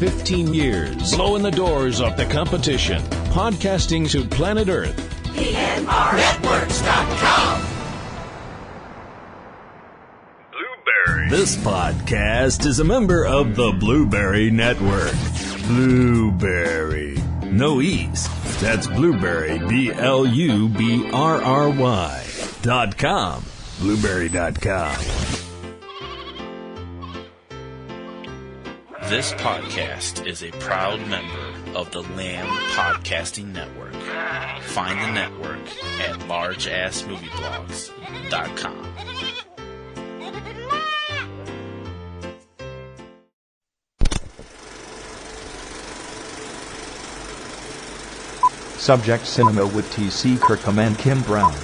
15 years, blowing the doors off the competition. Podcasting to planet Earth. PNRNetworks.com. This podcast is a member of the Blueberry Network. Blueberry. No E's. That's Blueberry, BLUBRRY.com. Blueberry.com. This podcast is a proud member of the Lamb Podcasting Network. Find the network at largeassmovieblogs.com. Subject Cinema with T.C. Kirkham and Kim Brown.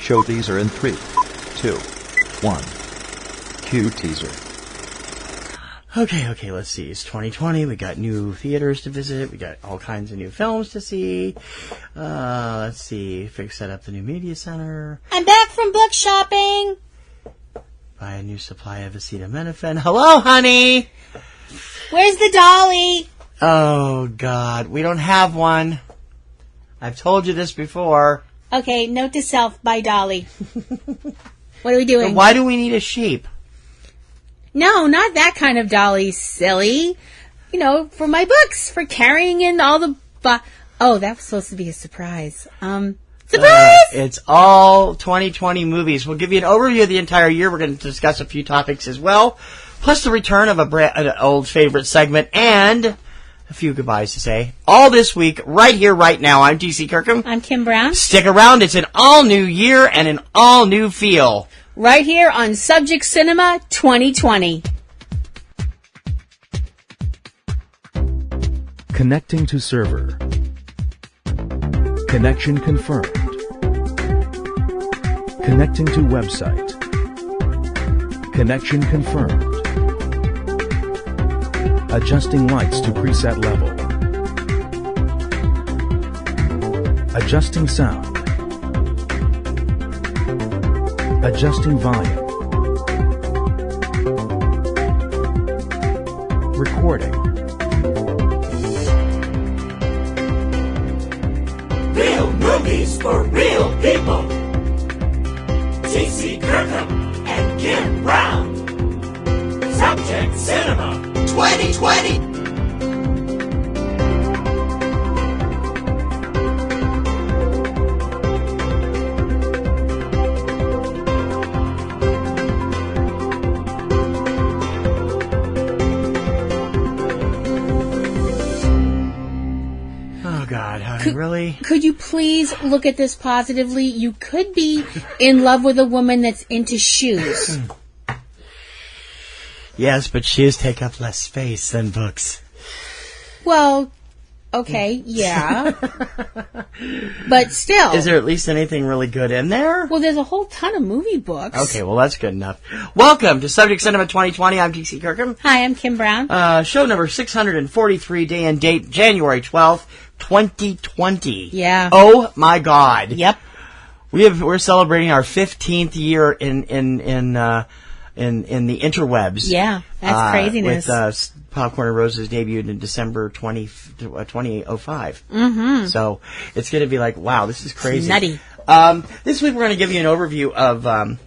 Show teaser in 3, 2, 1. Cue teaser. Okay, let's see. It's 2020. We got new theaters to visit. We got all kinds of new films to see. Let's see. Set up the new media center. I'm back from book shopping. Buy a new supply of acetaminophen. Hello, honey. Where's the dolly? Oh, God. We don't have one. I've told you this before. Okay, note to self, buy dolly. What are we doing? But why do we need a sheep? No, not that kind of dolly, silly. You know, for my books, for carrying in all the... Oh, that was supposed to be a surprise. Surprise! It's all 2020 movies. We'll give you an overview of the entire year. We're going to discuss a few topics as well, plus the return of an old favorite segment and a few goodbyes to say. All this week, right here, right now. I'm T.C. Kirkham. I'm Kim Brown. Stick around. It's an all-new year and an all-new feel. Right here on Subject Cinema 2020. Connecting to server. Connection confirmed. Connecting to website. Connection confirmed. Adjusting lights to preset level. Adjusting sound. Adjusting volume. Recording. Real movies for real people. T.C. Kirkham and Kim Brown. Subject Cinema 2020. Really? Could you please look at this positively? You could be in love with a woman that's into shoes. Yes, but shoes take up less space than books. Well, okay, yeah. But still. Is there at least anything really good in there? Well, there's a whole ton of movie books. Okay, well, that's good enough. Welcome to Subject Cinema 2020. I'm T.C. Kirkham. Hi, I'm Kim Brown. Show number 643, day and date, January 12th, 2020. Yeah. Oh, my God. Yep. We're celebrating our 15th year in the interwebs. Yeah, that's craziness. With Popcorn and Roses debuted in December 2005. Mm-hmm. So it's going to be like, wow, this is crazy. It's nutty. This week we're going to give you an overview of the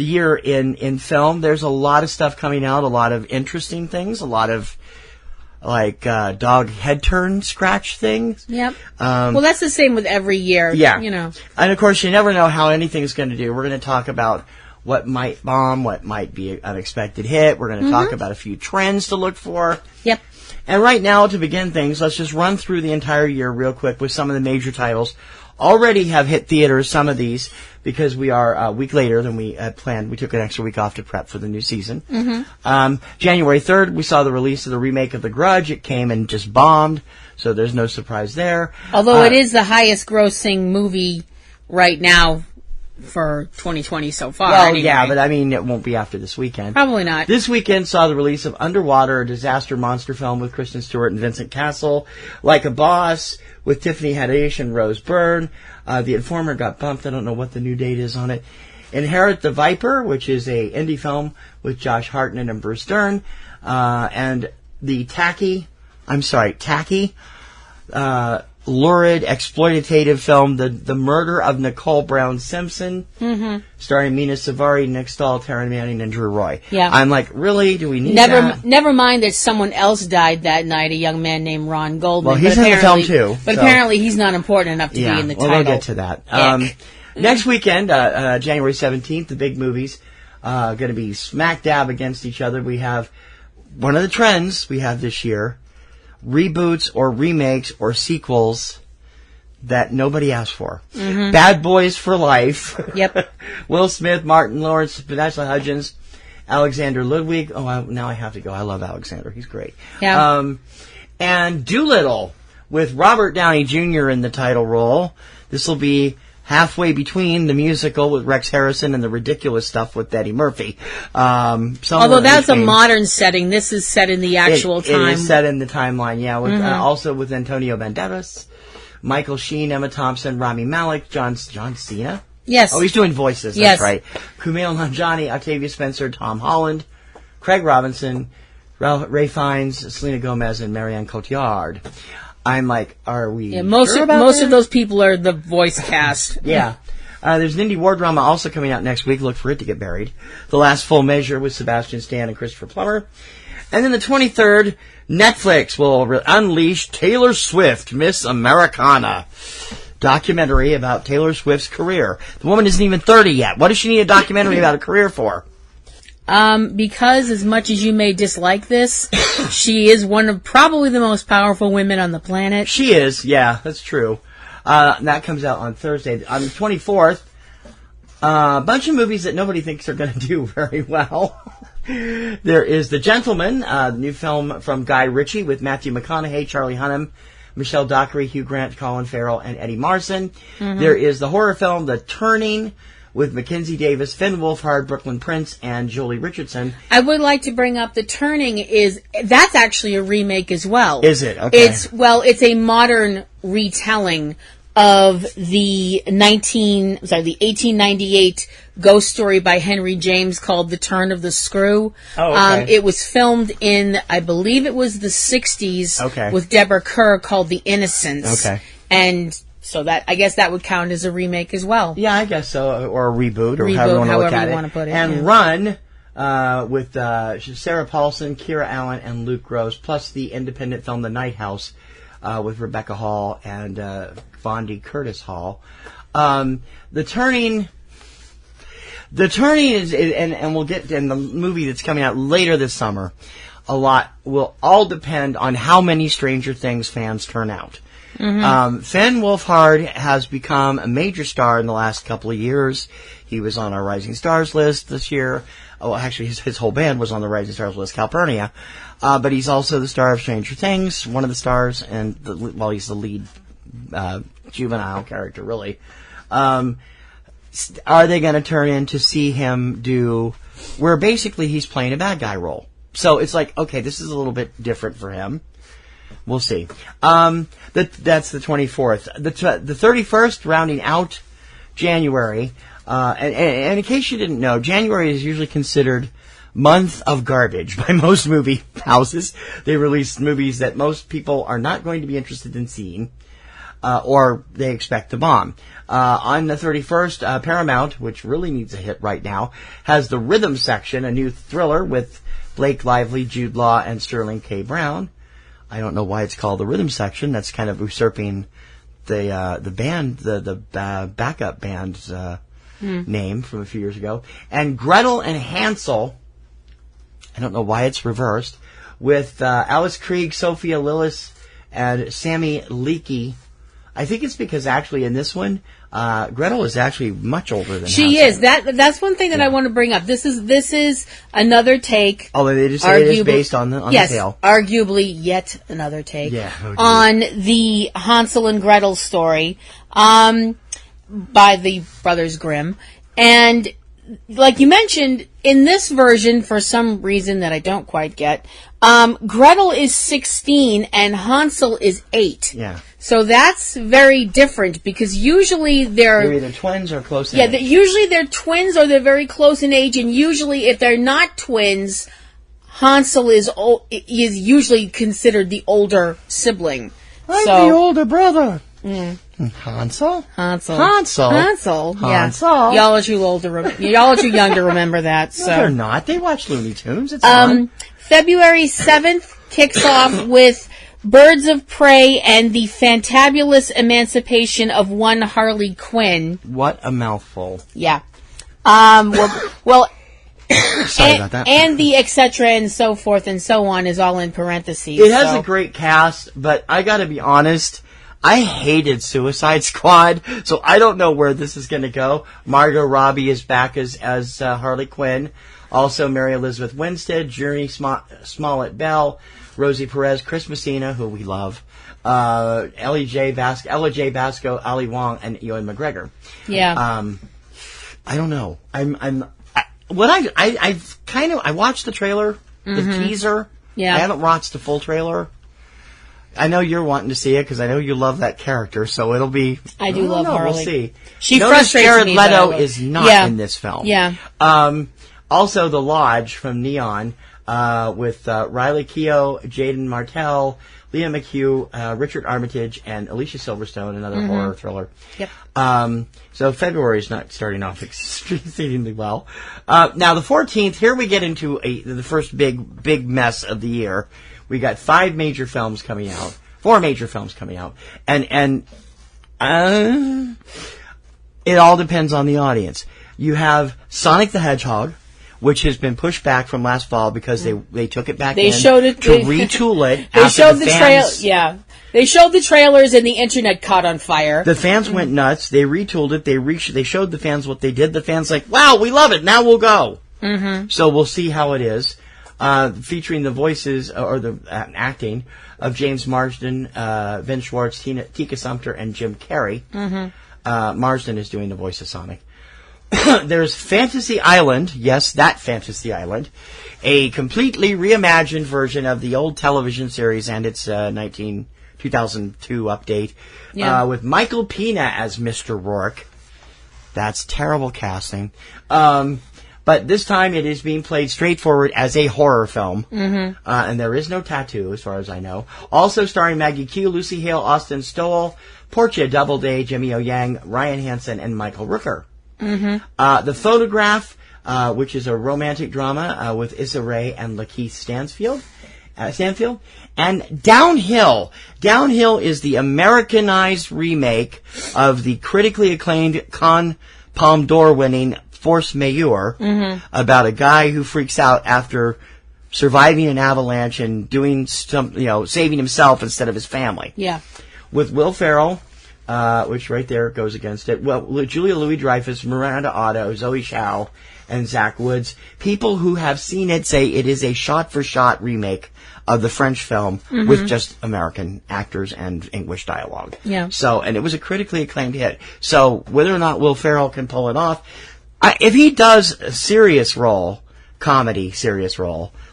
year in film. There's a lot of stuff coming out, a lot of interesting things, a lot of like dog head turn scratch things. Yep. Well, that's the same with every year. Yeah. You know. And of course, you never know how anything's going to do. We're going to talk about what might bomb, what might be an unexpected hit. We're going to talk about a few trends to look for. Yep. And right now, to begin things, let's just run through the entire year real quick with some of the major titles. Already have hit theaters, some of these, because we are a week later than we had planned. We took an extra week off to prep for the new season. January 3rd, we saw the release of the remake of The Grudge. It came and just bombed, so there's no surprise there. Although it is the highest grossing movie right now for 2020 so far. Well, anyway. yeah, but I mean, it won't be after this weekend. Probably not. This weekend saw the release of Underwater, a disaster monster film with Kristen Stewart and Vincent Cassel. Like a Boss with Tiffany Haddish and Rose Byrne. The Informer got bumped. I don't know what the new date is on it. Inherit the Viper, which is a indie film with Josh Hartnett and Bruce Dern. And The Tacky, tacky, lurid, exploitative film, The Murder of Nicole Brown Simpson, starring Mina Savari, Nick Stahl, Taryn Manning, and Drew Roy. Yeah. I'm like, really? Do we need that? Never mind that someone else died that night, a young man named Ron Goldman. Well, he's in the film, too. But apparently he's not important enough to be in the title. We'll get to that. Next weekend, January 17th, the big movies going to be smack dab against each other. We have one of the trends we have this year, reboots or remakes or sequels that nobody asked for. Bad Boys for Life. Yep. Will Smith, Martin Lawrence, Vanessa Hudgens, Alexander Ludwig. Now I have to go. I love Alexander. He's great. Yeah. And Doolittle with Robert Downey Jr. in the title role. This will be halfway between the musical with Rex Harrison and the ridiculous stuff with Eddie Murphy. Although that's a modern setting, this is set in the actual time. It is set in the timeline, yeah. With, also with Antonio Banderas, Michael Sheen, Emma Thompson, Rami Malek, John Cena. Yes. Oh, he's doing voices. Yes. That's right. Kumail Nanjiani, Octavia Spencer, Tom Holland, Craig Robinson, Ray Fiennes, Selena Gomez, and Marianne Cotillard. I'm like, are we most of those people are the voice cast. Yeah. There's an indie war drama also coming out next week. Look for it to get buried. The Last Full Measure with Sebastian Stan and Christopher Plummer. And then the 23rd, Netflix will unleash Taylor Swift, Miss Americana. Documentary about Taylor Swift's career. The woman isn't even 30 yet. What does she need a documentary about a career for? Because as much as you may dislike this, she is one of probably the most powerful women on the planet. She is, yeah, that's true. That comes out on Thursday. On the 24th, a bunch of movies that nobody thinks are going to do very well. There is The Gentleman, the new film from Guy Ritchie with Matthew McConaughey, Charlie Hunnam, Michelle Dockery, Hugh Grant, Colin Farrell, and Eddie Marsan. There is the horror film The Turning with Mackenzie Davis, Finn Wolfhard, Brooklyn Prince, and Jolie Richardson. I would like to bring up The Turning that's actually a remake as well. Is it? Okay. It's a modern retelling of the 1898 ghost story by Henry James called The Turn of the Screw. Oh, okay. It was filmed in, I believe it was the 60s, okay, with Deborah Kerr, called The Innocents. Okay. And so I guess that would count as a remake as well. Yeah, I guess so, or a reboot, or however you want to put it. And Run, with Sarah Paulson, Kira Allen, and Luke Rose, plus the independent film The Night House, with Rebecca Hall and Vondi Curtis Hall. The Turning is, and we'll get in the movie that's coming out later this summer. A lot will all depend on how many Stranger Things fans turn out. Finn Wolfhard has become a major star in the last couple of years. He was on our Rising Stars list this year. Oh, actually, his whole band was on the Rising Stars list, Calpurnia. But he's also the star of Stranger Things, one of the stars, and he's the lead juvenile character, really. Are they going to turn in to see him do where basically he's playing a bad guy role? So it's like, okay, this is a little bit different for him. We'll see. That's the 24th. The 31st, rounding out January. And in case you didn't know, January is usually considered month of garbage by most movie houses. They release movies that most people are not going to be interested in seeing, or they expect to bomb. On the 31st, Paramount, which really needs a hit right now, has The Rhythm Section, a new thriller with Blake Lively, Jude Law, and Sterling K. Brown. I don't know why it's called The Rhythm Section. That's kind of usurping the band, the backup band's name from a few years ago. And Gretel and Hansel, I don't know why it's reversed, with Alice Krieg, Sophia Lillis, and Sammy Leakey. I think it's because actually in this one, Gretel is actually much older than she Hansel. is. That's one thing that I want to bring up. This is another take. Although they just say it is based on the tale. Arguably yet another take on the Hansel and Gretel story by the Brothers Grimm. And like you mentioned, in this version, for some reason that I don't quite get, Gretel is 16 and Hansel is 8. Yeah. So that's very different because usually they're either twins or close in age. Usually they're twins or they're very close in age, and usually if they're not twins, Hansel is usually considered the older sibling. I'm the older brother. Hansel. Yeah. Y'all are too old to y'all are too young to remember that. No, So they're not. They watch Looney Tunes. It's fun. February 7th kicks off with Birds of Prey and the Fantabulous Emancipation of One Harley Quinn. What a mouthful. Yeah. Well. Sorry about that. And the etc. and so forth and so on is all in parentheses. It has a great cast, but I gotta be honest, I hated Suicide Squad, so I don't know where this is gonna go. Margot Robbie is back as Harley Quinn. Also Mary Elizabeth Winstead, Journey Smollett Bell, Rosie Perez, Chris Messina, who we love, Ella J. Basco, Ali Wong, and Ewan McGregor. Yeah. I don't know. I watched the trailer, the teaser. Yeah. I haven't watched the full trailer. I know you're wanting to see it because I know you love that character, so it'll be. I do love Harley. We'll see. She Notice frustrates Jared me. Leto is not in this film. Yeah. Also, The Lodge from Neon with Riley Keough, Jaden Martell, Leah McHugh, Richard Armitage, and Alicia Silverstone, another horror thriller. Yep. So February is not starting off exceedingly well. Now the 14th, here we get into the first big mess of the year. We got 4 major films coming out, and it all depends on the audience. You have Sonic the Hedgehog, which has been pushed back from last fall because they took it back They showed it to retool it. They showed the trailer. Yeah. They showed the trailers and the internet caught on fire. The fans went nuts. They retooled it. They showed the fans what they did. The fans like, wow, we love it. Now we'll go. Mm-hmm. So we'll see how it is. Featuring the voices or the acting of James Marsden, Vince Schwartz, Tika Sumpter, and Jim Carrey. Mm-hmm. Marsden is doing the voice of Sonic. There's Fantasy Island. Yes, that Fantasy Island. A completely reimagined version of the old television series and its 2002 update, with Michael Pena as Mr. Rourke. That's terrible casting. But this time it is being played straightforward as a horror film. Mm-hmm. And there is no tattoo, as far as I know. Also starring Maggie Q, Lucy Hale, Austin Stowell, Portia Doubleday, Jimmy O Yang, Ryan Hansen, and Michael Rooker. Mm-hmm. The Photograph, which is a romantic drama with Issa Rae and Lakeith Stanfield. And Downhill. Downhill is the Americanized remake of the critically acclaimed Cannes Palme d'Or winning Force Majeure, about a guy who freaks out after surviving an avalanche and doing saving himself instead of his family. Yeah. With Will Ferrell, which right there goes against it. Well, Julia Louis-Dreyfus, Miranda Otto, Zoe Chao, and Zach Woods. People who have seen it say it is a shot-for-shot remake of the French film with just American actors and English dialogue. Yeah. So, and it was a critically acclaimed hit. So, whether or not Will Ferrell can pull it off, if he does a serious role,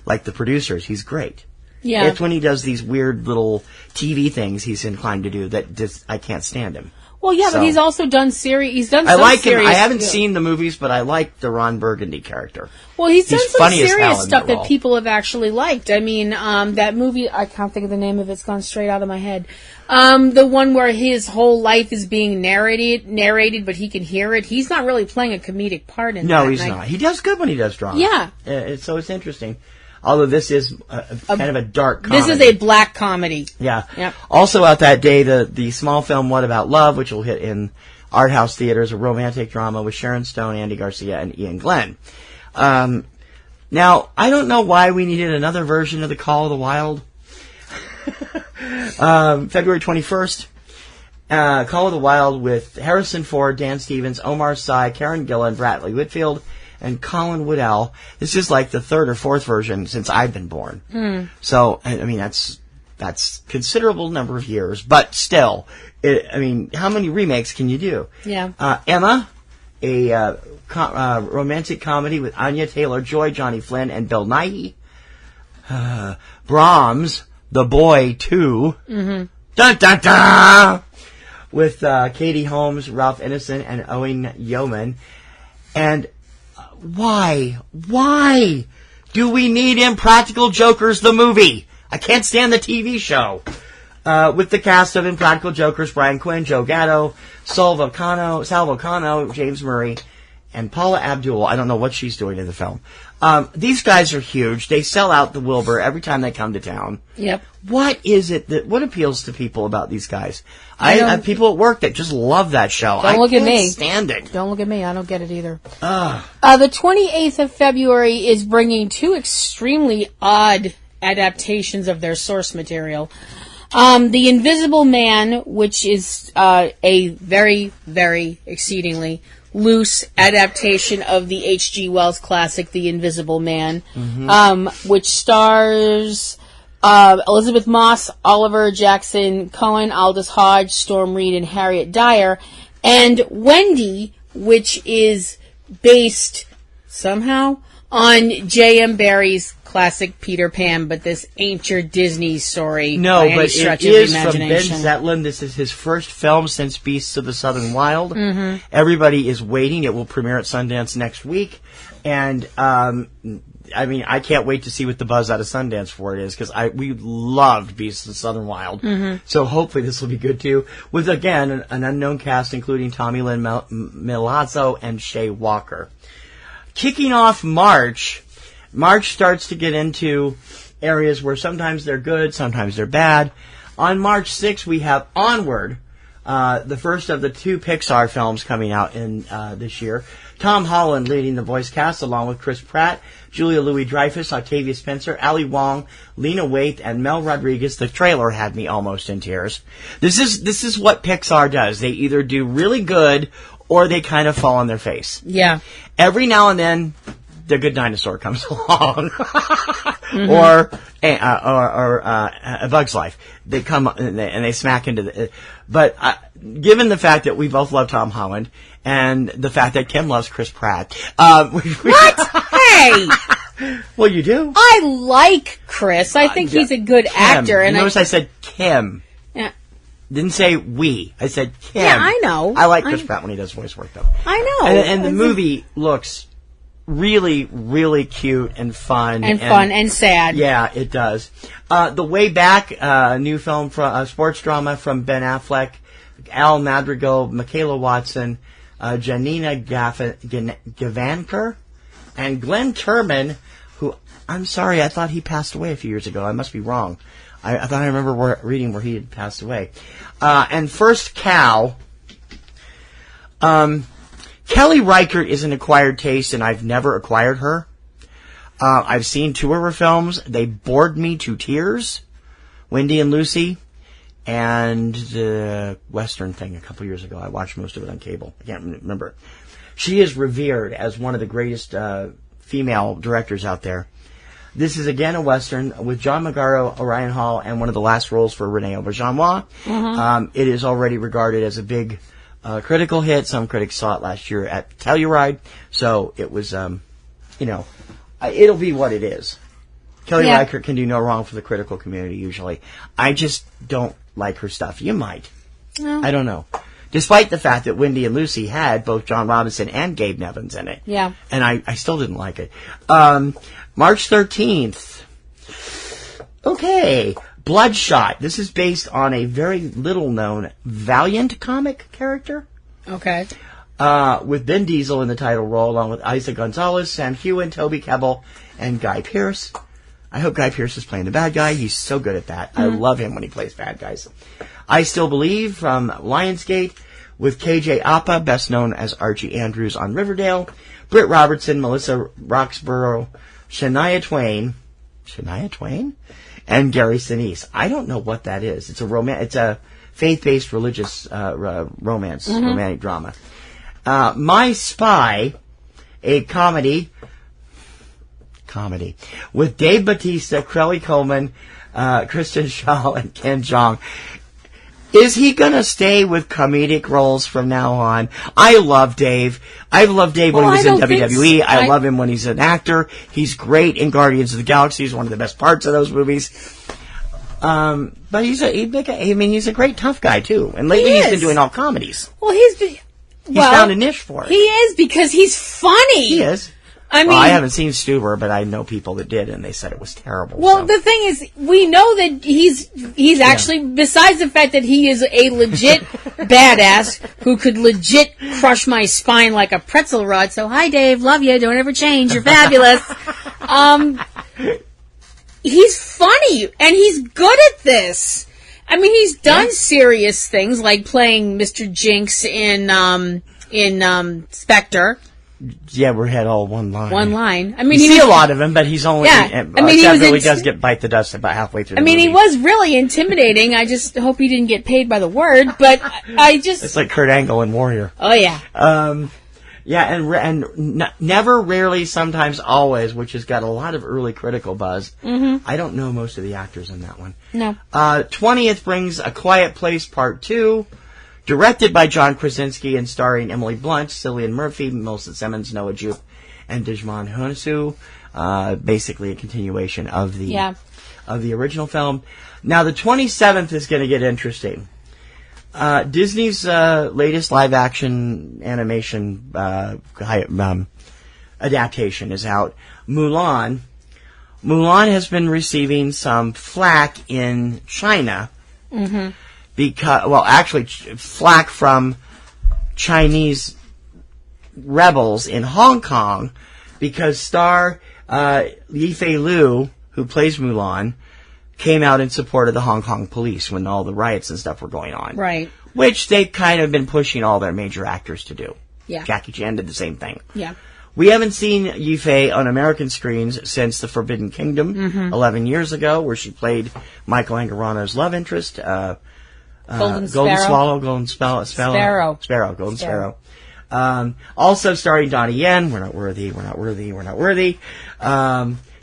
like the producers, he's great. Yeah. It's when he does these weird little TV things he's inclined to do that just, I can't stand him. Well, yeah, but he's also done series. He's done. I some like him. serious, I haven't seen the movies, but I like the Ron Burgundy character. Well, he's done some funny as hell serious in stuff that that role. people have actually liked. I mean, that movie, I can't think of the name of it. It's gone straight out of my head. The one where his whole life is being narrated, but he can hear it. He's not really playing a comedic part in that. No, he's not. He does good when he does drama. Yeah. So it's interesting. Although this is kind of a dark comedy. This is a black comedy. Yeah. Yep. Also out that day, the small film What About Love, which will hit in art house theaters, a romantic drama with Sharon Stone, Andy Garcia, and Ian Glenn. Now, I don't know why we needed another version of The Call of the Wild. February 21st, Call of the Wild with Harrison Ford, Dan Stevens, Omar Sy, Karen Gillan, Bradley Whitfield, and Colin Woodell. This is like the 3rd or 4th version since I've been born. So, I mean, that's considerable number of years, but still, how many remakes can you do? Yeah. Emma, a romantic comedy with Anya Taylor-Joy, Johnny Flynn, and Bill Nighy. Brahms, The Boy 2. Dun, dun, dun! With Katie Holmes, Ralph Ineson, and Owen Yeoman. And why Do we need Impractical Jokers, the movie? I can't stand the TV show. With the cast of Impractical Jokers, Brian Quinn, Joe Gatto, Sal Vulcano, James Murray, and Paula Abdul. I don't know what she's doing in the film. These guys are huge. They sell out the Wilbur every time they come to town. Yep. What is it what appeals to people about these guys? I have people at work that just love that show. Don't look at me. I can't stand it. Don't look at me. I don't get it either. The 28th of February is bringing two extremely odd adaptations of their source material. The Invisible Man, which is a very, very exceedingly loose adaptation of the H.G. Wells classic, The Invisible Man, which stars Elizabeth Moss, Oliver Jackson Cohen, Aldous Hodge, Storm Reed, and Harriet Dyer, and Wendy, which is based somehow on J.M. Barrie's classic Peter Pan, but this ain't your Disney story. No, by any but stretch it of is the from Ben imagination. Zetlin. This is his first film since Beasts of the Southern Wild. Everybody is waiting. It will premiere at Sundance next week. And, I mean, I can't wait to see what the buzz out of Sundance for it is, because we loved Beasts of the Southern Wild. So hopefully this will be good too. With, again, an unknown cast, including Tommy Lynn Milazzo and Shay Walker. Kicking off March starts to get into areas where sometimes they're good, sometimes they're bad. On March 6th, we have Onward, the first of the two Pixar films coming out in this year. Tom Holland leading the voice cast, along with Chris Pratt, Julia Louis-Dreyfus, Octavia Spencer, Ali Wong, Lena Waithe, and Mel Rodriguez. The trailer had me almost in tears. This is what Pixar does. They either do really good or they kind of fall on their face. Yeah. Every now and then, The Good Dinosaur comes along, or A Bug's Life. They come and they smack into the. But given the fact that we both love Tom Holland and the fact that Kim loves Chris Pratt, What? Hey! Well, you do. I like Chris. I think he's a good actor. And notice I said Kim. Yeah. Didn't say we. I said Kim. Yeah, I know. I like Chris Pratt when he does voice work, though. I know. And the movie looks really, really cute and fun. And sad. Yeah, it does. The Way Back, new film, sports drama from Ben Affleck, Al Madrigal, Michaela Watson, Janina Gavankar, and Glenn Turman, who, I'm sorry, I thought he passed away a few years ago. I must be wrong. I thought I remember reading where he had passed away. And First Cow. Kelly Reichardt is an acquired taste, and I've never acquired her. I've seen two of her films. They bored me to tears. Wendy and Lucy, and the Western thing a couple years ago. I watched most of it on cable. I can't remember it. She is revered as one of the greatest female directors out there. This is again a Western with John Magaro, Orion Hall, and one of the last roles for Renee Auberjonois. It is already regarded as a big critical hit. Some critics saw it last year at Telluride, so it was, it'll be what it is. Kelly Reichardt can do no wrong for the critical community usually. I just don't like her stuff. You might. No. I don't know. Despite the fact that Wendy and Lucy had both John Robinson and Gabe Nevins in it. Yeah. And I still didn't like it. March 13th. Okay. Bloodshot. This is based on a very little-known Valiant comic character. Okay. With Ben Diesel in the title role, along with Isaac Gonzalez, Sam Heughan, Toby Kebbell, and Guy Pearce. I hope Guy Pearce is playing the bad guy. He's so good at that. I love him when he plays bad guys. I Still Believe from Lionsgate with KJ Apa, best known as Archie Andrews on Riverdale, Britt Robertson, Melissa Roxborough, Shania Twain, and Gary Sinise. I don't know what that is. It's a faith-based religious romance, romantic drama. My Spy, a comedy with Dave Bautista, Crowley Coleman, Kristen Shaw, and Ken Jeong. Is he going to stay with comedic roles from now on? I love Dave. I loved Dave when he was in WWE. I love him when he's an actor. He's great in Guardians of the Galaxy. He's one of the best parts of those movies. But he's a great tough guy, too. And lately he's been doing all comedies. Well, he's found a niche for it. He is, because he's funny. He is. I mean, well, I haven't seen Stuber, but I know people that did, and they said it was terrible. Well, so. the thing is, we know that he's actually, besides the fact that he is a legit badass who could legit crush my spine like a pretzel rod. So, hi, Dave, love you, don't ever change, you're fabulous. He's funny, and he's good at this. I mean, he's done serious things like playing Mr. Jinx in Spectre. Yeah, we had all one line. One line. I mean, you see a lot of him, but he's only. Yeah. I mean, except he does get bite the dust about halfway through. I mean, he was really intimidating. I just hope he didn't get paid by the word. But I just. It's like Kurt Angle in Warrior. Oh yeah. Yeah, and never, rarely, sometimes, always, which has got a lot of early critical buzz. Mm-hmm. I don't know most of the actors in that one. No. 20th brings A Quiet Place Part 2. Directed by John Krasinski and starring Emily Blunt, Cillian Murphy, Millicent Simmons, Noah Jupe, and Djimon Hounsou. Basically a continuation of the original film. Now the 27th is going to get interesting. Disney's latest live-action animation adaptation is out. Mulan. Mulan has been receiving some flack in China. Mm-hmm. Flack from Chinese rebels in Hong Kong because star Yifei Liu, who plays Mulan, came out in support of the Hong Kong police when all the riots and stuff were going on. Right. Which they've kind of been pushing all their major actors to do. Yeah. Jackie Chan did the same thing. Yeah. We haven't seen Yifei on American screens since The Forbidden Kingdom 11 years ago, where she played Michael Angarano's love interest. Golden Sparrow. Also starring Donnie Yen. We're not worthy.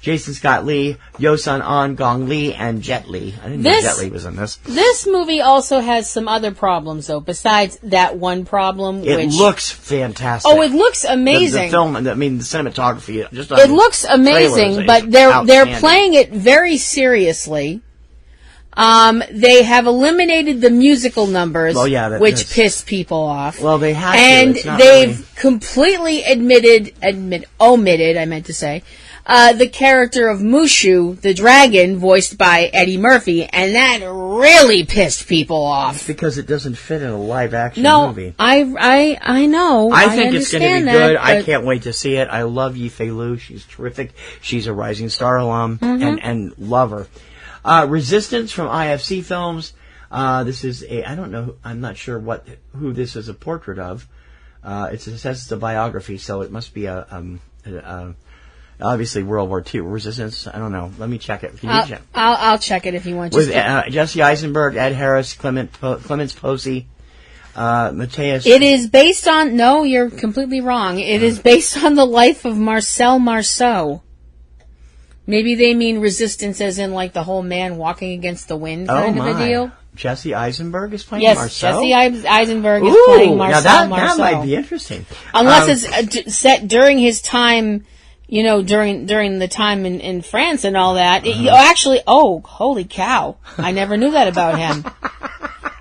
Jason Scott Lee, Yosun An, Gong Li, and Jet Li. I didn't know Jet Li was in this. This movie also has some other problems, though, besides that one problem. It looks fantastic. Oh, it looks amazing. The film, the cinematography. It looks amazing, but they're playing it very seriously. They have eliminated the musical numbers, which pissed people off. Well, they have and to. They've completely omitted, the character of Mushu, the dragon, voiced by Eddie Murphy, and that really pissed people off. Because it doesn't fit in a live-action movie. I know. I think it's going to be good. I can't wait to see it. I love Yifei Liu. She's terrific. She's a Rising Star alum, and love her. Resistance from IFC Films. This is I'm not sure who this is a portrait of. It says it's a biography, so it must be obviously World War II. Resistance, I don't know. Let me check it. I'll check it if you want to. With Jesse Eisenberg, Ed Harris, Clemens Posey, Mateus. It is based on... No, you're completely wrong. It is based on the life of Marcel Marceau. Maybe they mean resistance as in like the whole man walking against the wind kind of a deal. Jesse Eisenberg is playing Marceau? Yes, Jesse Eisenberg is playing Marcel Marceau. That might be interesting. Unless it's set during his time, during the time in France and all that. Holy cow. I never knew that about him.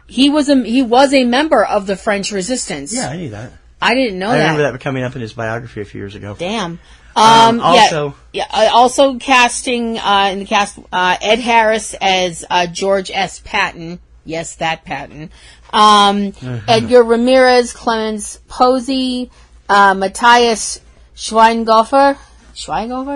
He was a member of the French resistance. Yeah, I knew that. I didn't know that. I remember that coming up in his biography a few years ago. Damn. Also casting in the cast Ed Harris as George S. Patton. Yes, that Patton. Edgar Ramirez, Clemens Posey, Matthias Schweinghofer.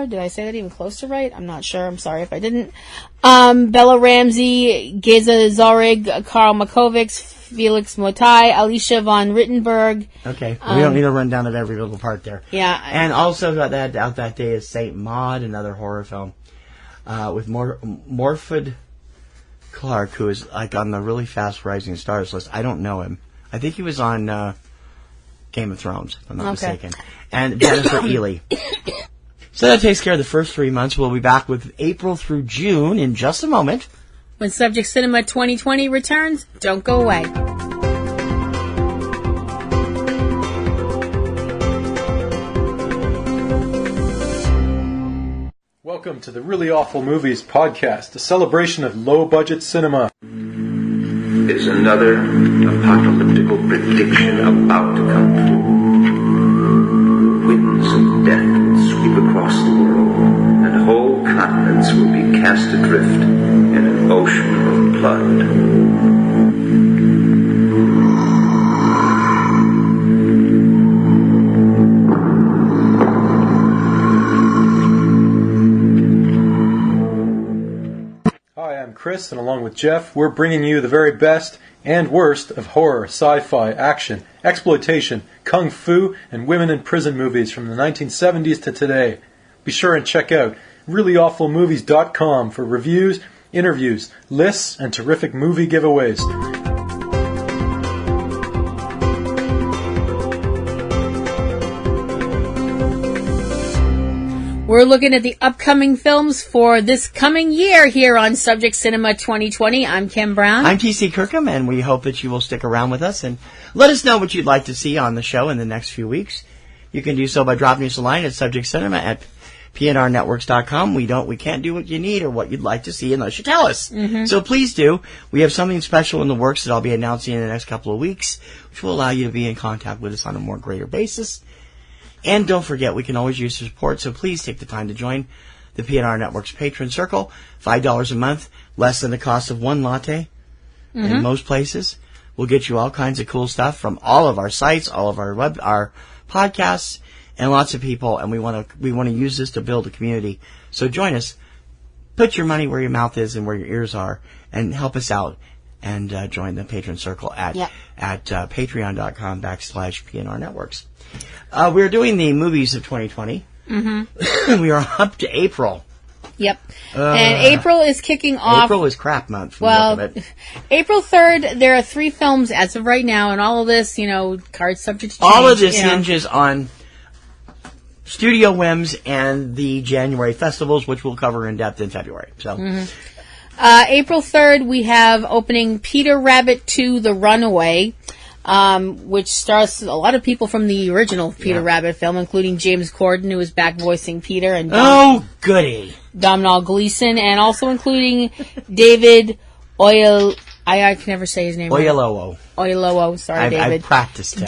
Did I say that even close to right? I'm not sure. I'm sorry if I didn't. Bella Ramsey, Geza Zorig, Karl Makovics, Felix Motai, Alicia von Rittenberg. Okay, we don't need a rundown of every little part there. Yeah. And also out that day is Saint Maud, another horror film, with Morford Clark, who is like on the really fast rising stars list. I don't know him. I think he was on Game of Thrones, if I'm not mistaken. And Jennifer Ely. So that takes care of the first 3 months. We'll be back with April through June in just a moment. When Subject Cinema 2020 returns, don't go away. Welcome to the Really Awful Movies podcast, a celebration of low-budget cinema. Is another apocalyptical prediction about to come true? Winds of death cast adrift in an ocean of blood. Hi, I'm Chris, and along with Jeff, we're bringing you the very best and worst of horror, sci-fi, action, exploitation, kung fu, and women in prison movies from the 1970s to today. Be sure and check out reallyawfulmovies.com for reviews, interviews, lists, and terrific movie giveaways. We're looking at the upcoming films for this coming year here on Subject Cinema 2020. I'm Kim Brown. I'm TC Kirkham, and we hope that you will stick around with us and let us know what you'd like to see on the show in the next few weeks. You can do so by dropping us a line at subjectcinema@PNRNetworks.com. We can't do what you need or what you'd like to see unless you tell us. Mm-hmm. So please do. We have something special in the works that I'll be announcing in the next couple of weeks, which will allow you to be in contact with us on a more greater basis. And don't forget, we can always use your support, so please take the time to join the PNR Networks Patron Circle. $5 a month, less than the cost of one latte in most places. We'll get you all kinds of cool stuff from all of our sites, all of our podcasts, and lots of people. And we want to use this to build a community. So join us. Put your money where your mouth is and where your ears are, and help us out. And join the Patron Circle at patreon.com/PNR Networks. We're doing the movies of 2020. Mm-hmm. We are up to April. Yep. And April is kicking off. April is crap month. Well, April 3rd, there are 3 films as of right now, and all of this, cards subject to change. All of this hinges on studio whims and the January festivals, which we'll cover in depth in February. So. Mm-hmm. April 3rd, we have opening Peter Rabbit 2, The Runaway, which stars a lot of people from the original Peter Rabbit film, including James Corden, who is back voicing Peter, and Domhnall Gleeson, and also including David I can never say his name. Oyelowo. Sorry, David. I practiced that.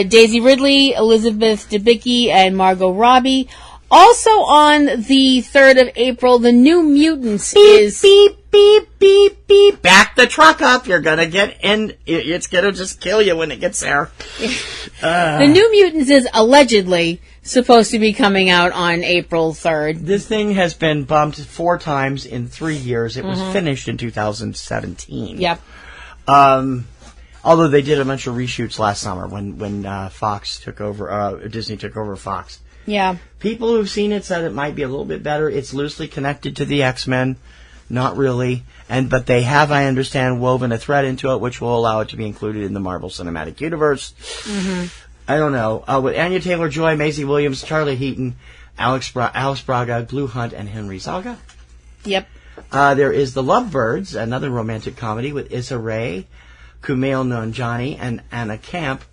Daisy Ridley, Elizabeth Debicki, and Margot Robbie. Also on the 3rd of April, The New Mutants is... Beep, beep, beep, beep. Back the truck up. You're going to get in. It's going to just kill you when it gets there. The New Mutants is allegedly supposed to be coming out on April 3rd. This thing has been bumped 4 times in 3 years. It was finished in 2017. Yep. Although they did a bunch of reshoots last summer when Fox took over, Disney took over Fox. Yeah. People who've seen it said it might be a little bit better. It's loosely connected to the X-Men. Not really. But they have, I understand, woven a thread into it, which will allow it to be included in the Marvel Cinematic Universe. Mm-hmm. I don't know. With Anya Taylor-Joy, Maisie Williams, Charlie Heaton, Alice Braga, Blue Hunt, and Henry Zaga. Yep. There is The Lovebirds, another romantic comedy with Issa Rae, Kumail Nanjiani, and Anna Camp.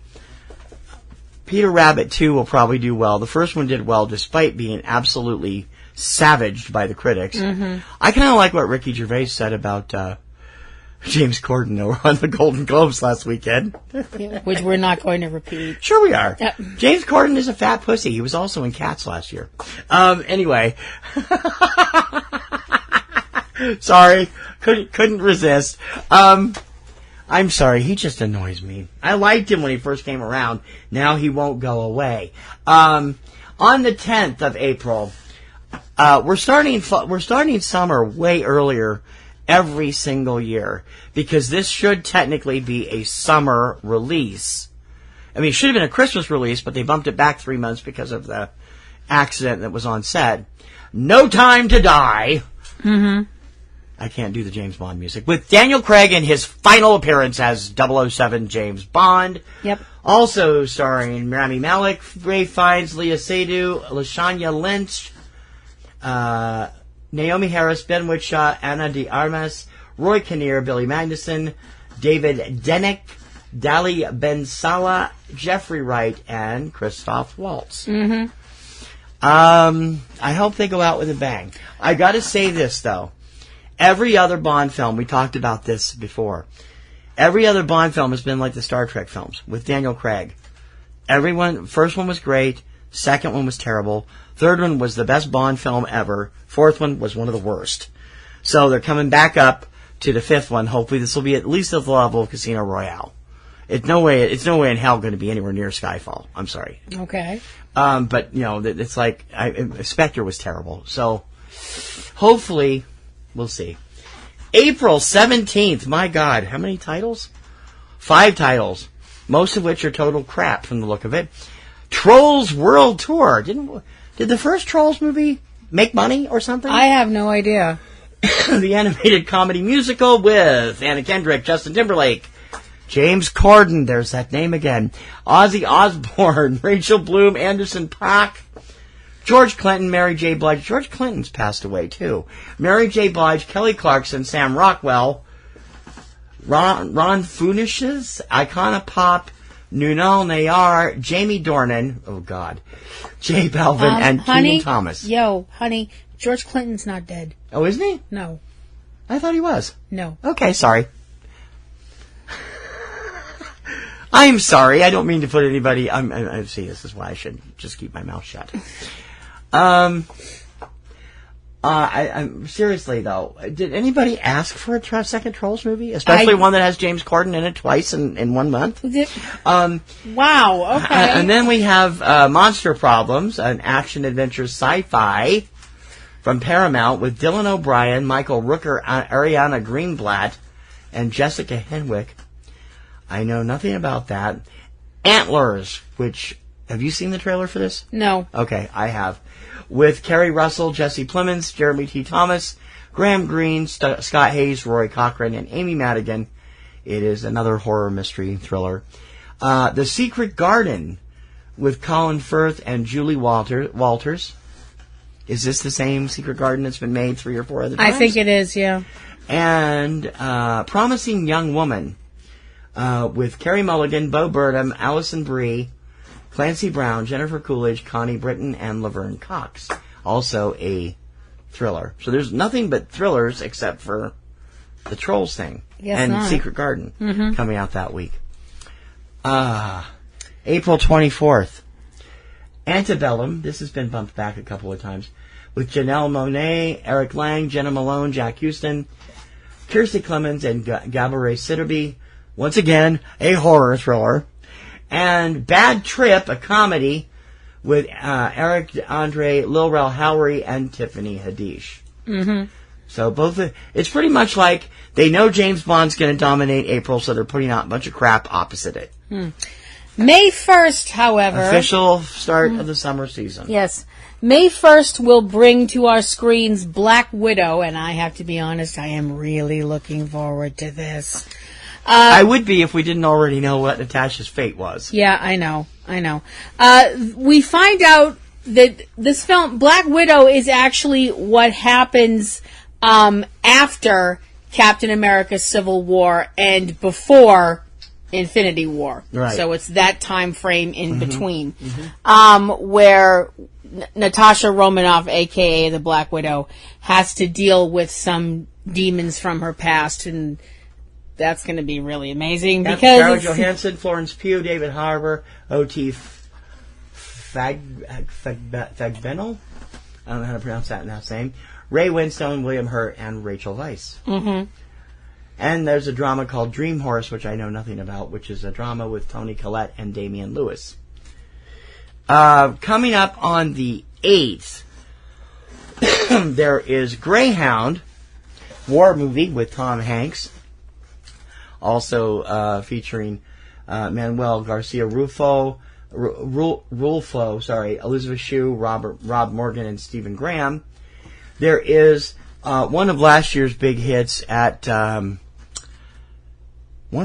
Peter Rabbit 2 will probably do well. The first one did well despite being absolutely savaged by the critics. Mm-hmm. I kind of like what Ricky Gervais said about James Corden over on the Golden Globes last weekend. Which we're not going to repeat. Sure we are. James Corden is a fat pussy. He was also in Cats last year. Anyway. Sorry. Couldn't resist. I'm sorry, he just annoys me. I liked him when he first came around. Now he won't go away. On the 10th of April, we're starting summer way earlier every single year because this should technically be a summer release. I mean, it should have been a Christmas release, but they bumped it back 3 months because of the accident that was on set. No Time to Die. Mm-hmm. I can't do the James Bond music. With Daniel Craig in his final appearance as 007 James Bond. Yep. Also starring Rami Malek, Ray Fiennes, Leah Seydoux, Lashanya Lynch, Naomi Harris, Ben Whishaw, Ana de Armas, Roy Kinnear, Billy Magnuson, David Denick, Dali Ben Salah, Jeffrey Wright, and Christoph Waltz. Mm-hmm. I hope they go out with a bang. I gotta say this, though. Every other Bond film, we talked about this before, every other Bond film has been like the Star Trek films with Daniel Craig. First one was great, Second one was terrible. Third one was the best Bond film ever. Fourth one was one of the worst. So they're coming back up to the fifth one. Hopefully this will be at least at the level of Casino Royale. It's no way in hell going to be anywhere near Skyfall. I'm sorry. Okay. But, it's like, Spectre was terrible. So, hopefully, we'll see. April 17th, my God, how many titles? 5 titles. Most of which are total crap from the look of it. Trolls World Tour. Did the first Trolls movie make money or something? I have no idea. The animated comedy musical with Anna Kendrick, Justin Timberlake, James Corden, there's that name again, Ozzy Osbourne, Rachel Bloom, Anderson .Paak, George Clinton, Mary J. Blige. George Clinton's passed away, too. Mary J. Blige, Kelly Clarkson, Sam Rockwell, Ron Funches, Icona Pop, Nunal Nayar, Jamie Dornan, oh God, Jay Balvin, and Kenan Thomas. Honey, George Clinton's not dead. Oh, isn't he? No. I thought he was. No. Okay, sorry. I'm sorry. I don't mean to put anybody. I see. This is why I should just keep my mouth shut. I'm seriously though. Did anybody ask for a second Trolls movie, especially one that has James Corden in it twice in 1 month? Wow. Okay. And then we have Monster Problems, an action adventure sci-fi from Paramount with Dylan O'Brien, Michael Rooker, Ariana Greenblatt, and Jessica Henwick. I know nothing about that. Antlers, which... Have you seen the trailer for this? No. Okay, I have. With Kerry Russell, Jesse Plemons, Jeremy T. Thomas, Graham Greene, Scott Hayes, Rory Cochrane, and Amy Madigan. It is another horror mystery thriller. The Secret Garden with Colin Firth and Julie Walters. Is this the same Secret Garden that's been made 3 or 4 other times? I think it is, yeah. And Promising Young Woman with Carey Mulligan, Bo Burnham, Alison Brie, Clancy Brown, Jennifer Coolidge, Connie Britton, and Laverne Cox. Also a thriller. So there's nothing but thrillers except for the Trolls thing. And not. Secret Garden coming out that week. April 24th. Antebellum. This has been bumped back a couple of times. With Janelle Monáe, Eric Lang, Jenna Malone, Jack Houston, Kirstie Clemens, and Gabourey Sidibe. Once again, a horror thriller. And Bad Trip, a comedy with Eric Andre, Lil Rel Howery, and Tiffany Haddish. Mm-hmm. So it's pretty much like they know James Bond's going to dominate April, so they're putting out a bunch of crap opposite it. May 1st, however... Official start of the summer season. Yes. May 1st will bring to our screens Black Widow, and I have to be honest, I am really looking forward to this. I would be if we didn't already know what Natasha's fate was. Yeah, I know. We find out that this film, Black Widow, is actually what happens after Captain America Civil War and before Infinity War. Right. So it's that time frame in between, where Natasha Romanoff, a.k.a. the Black Widow, has to deal with some demons from her past, and that's going to be really amazing. Because Scarlett Johansson, Florence Pugh, David Harbour, O.T. Fagbenel. I don't know how to pronounce that last name. Ray Winstone, William Hurt, and Rachel Weisz. Mm-hmm. And there's a drama called Dream Horse, which I know nothing about, which is a drama with Toni Collette and Damian Lewis. Coming up on the 8th, there is Greyhound, war movie with Tom Hanks. Also featuring Manuel Garcia Rulfo, Elizabeth Shue, Rob Morgan, and Stephen Graham. There is one of last year's big hits at one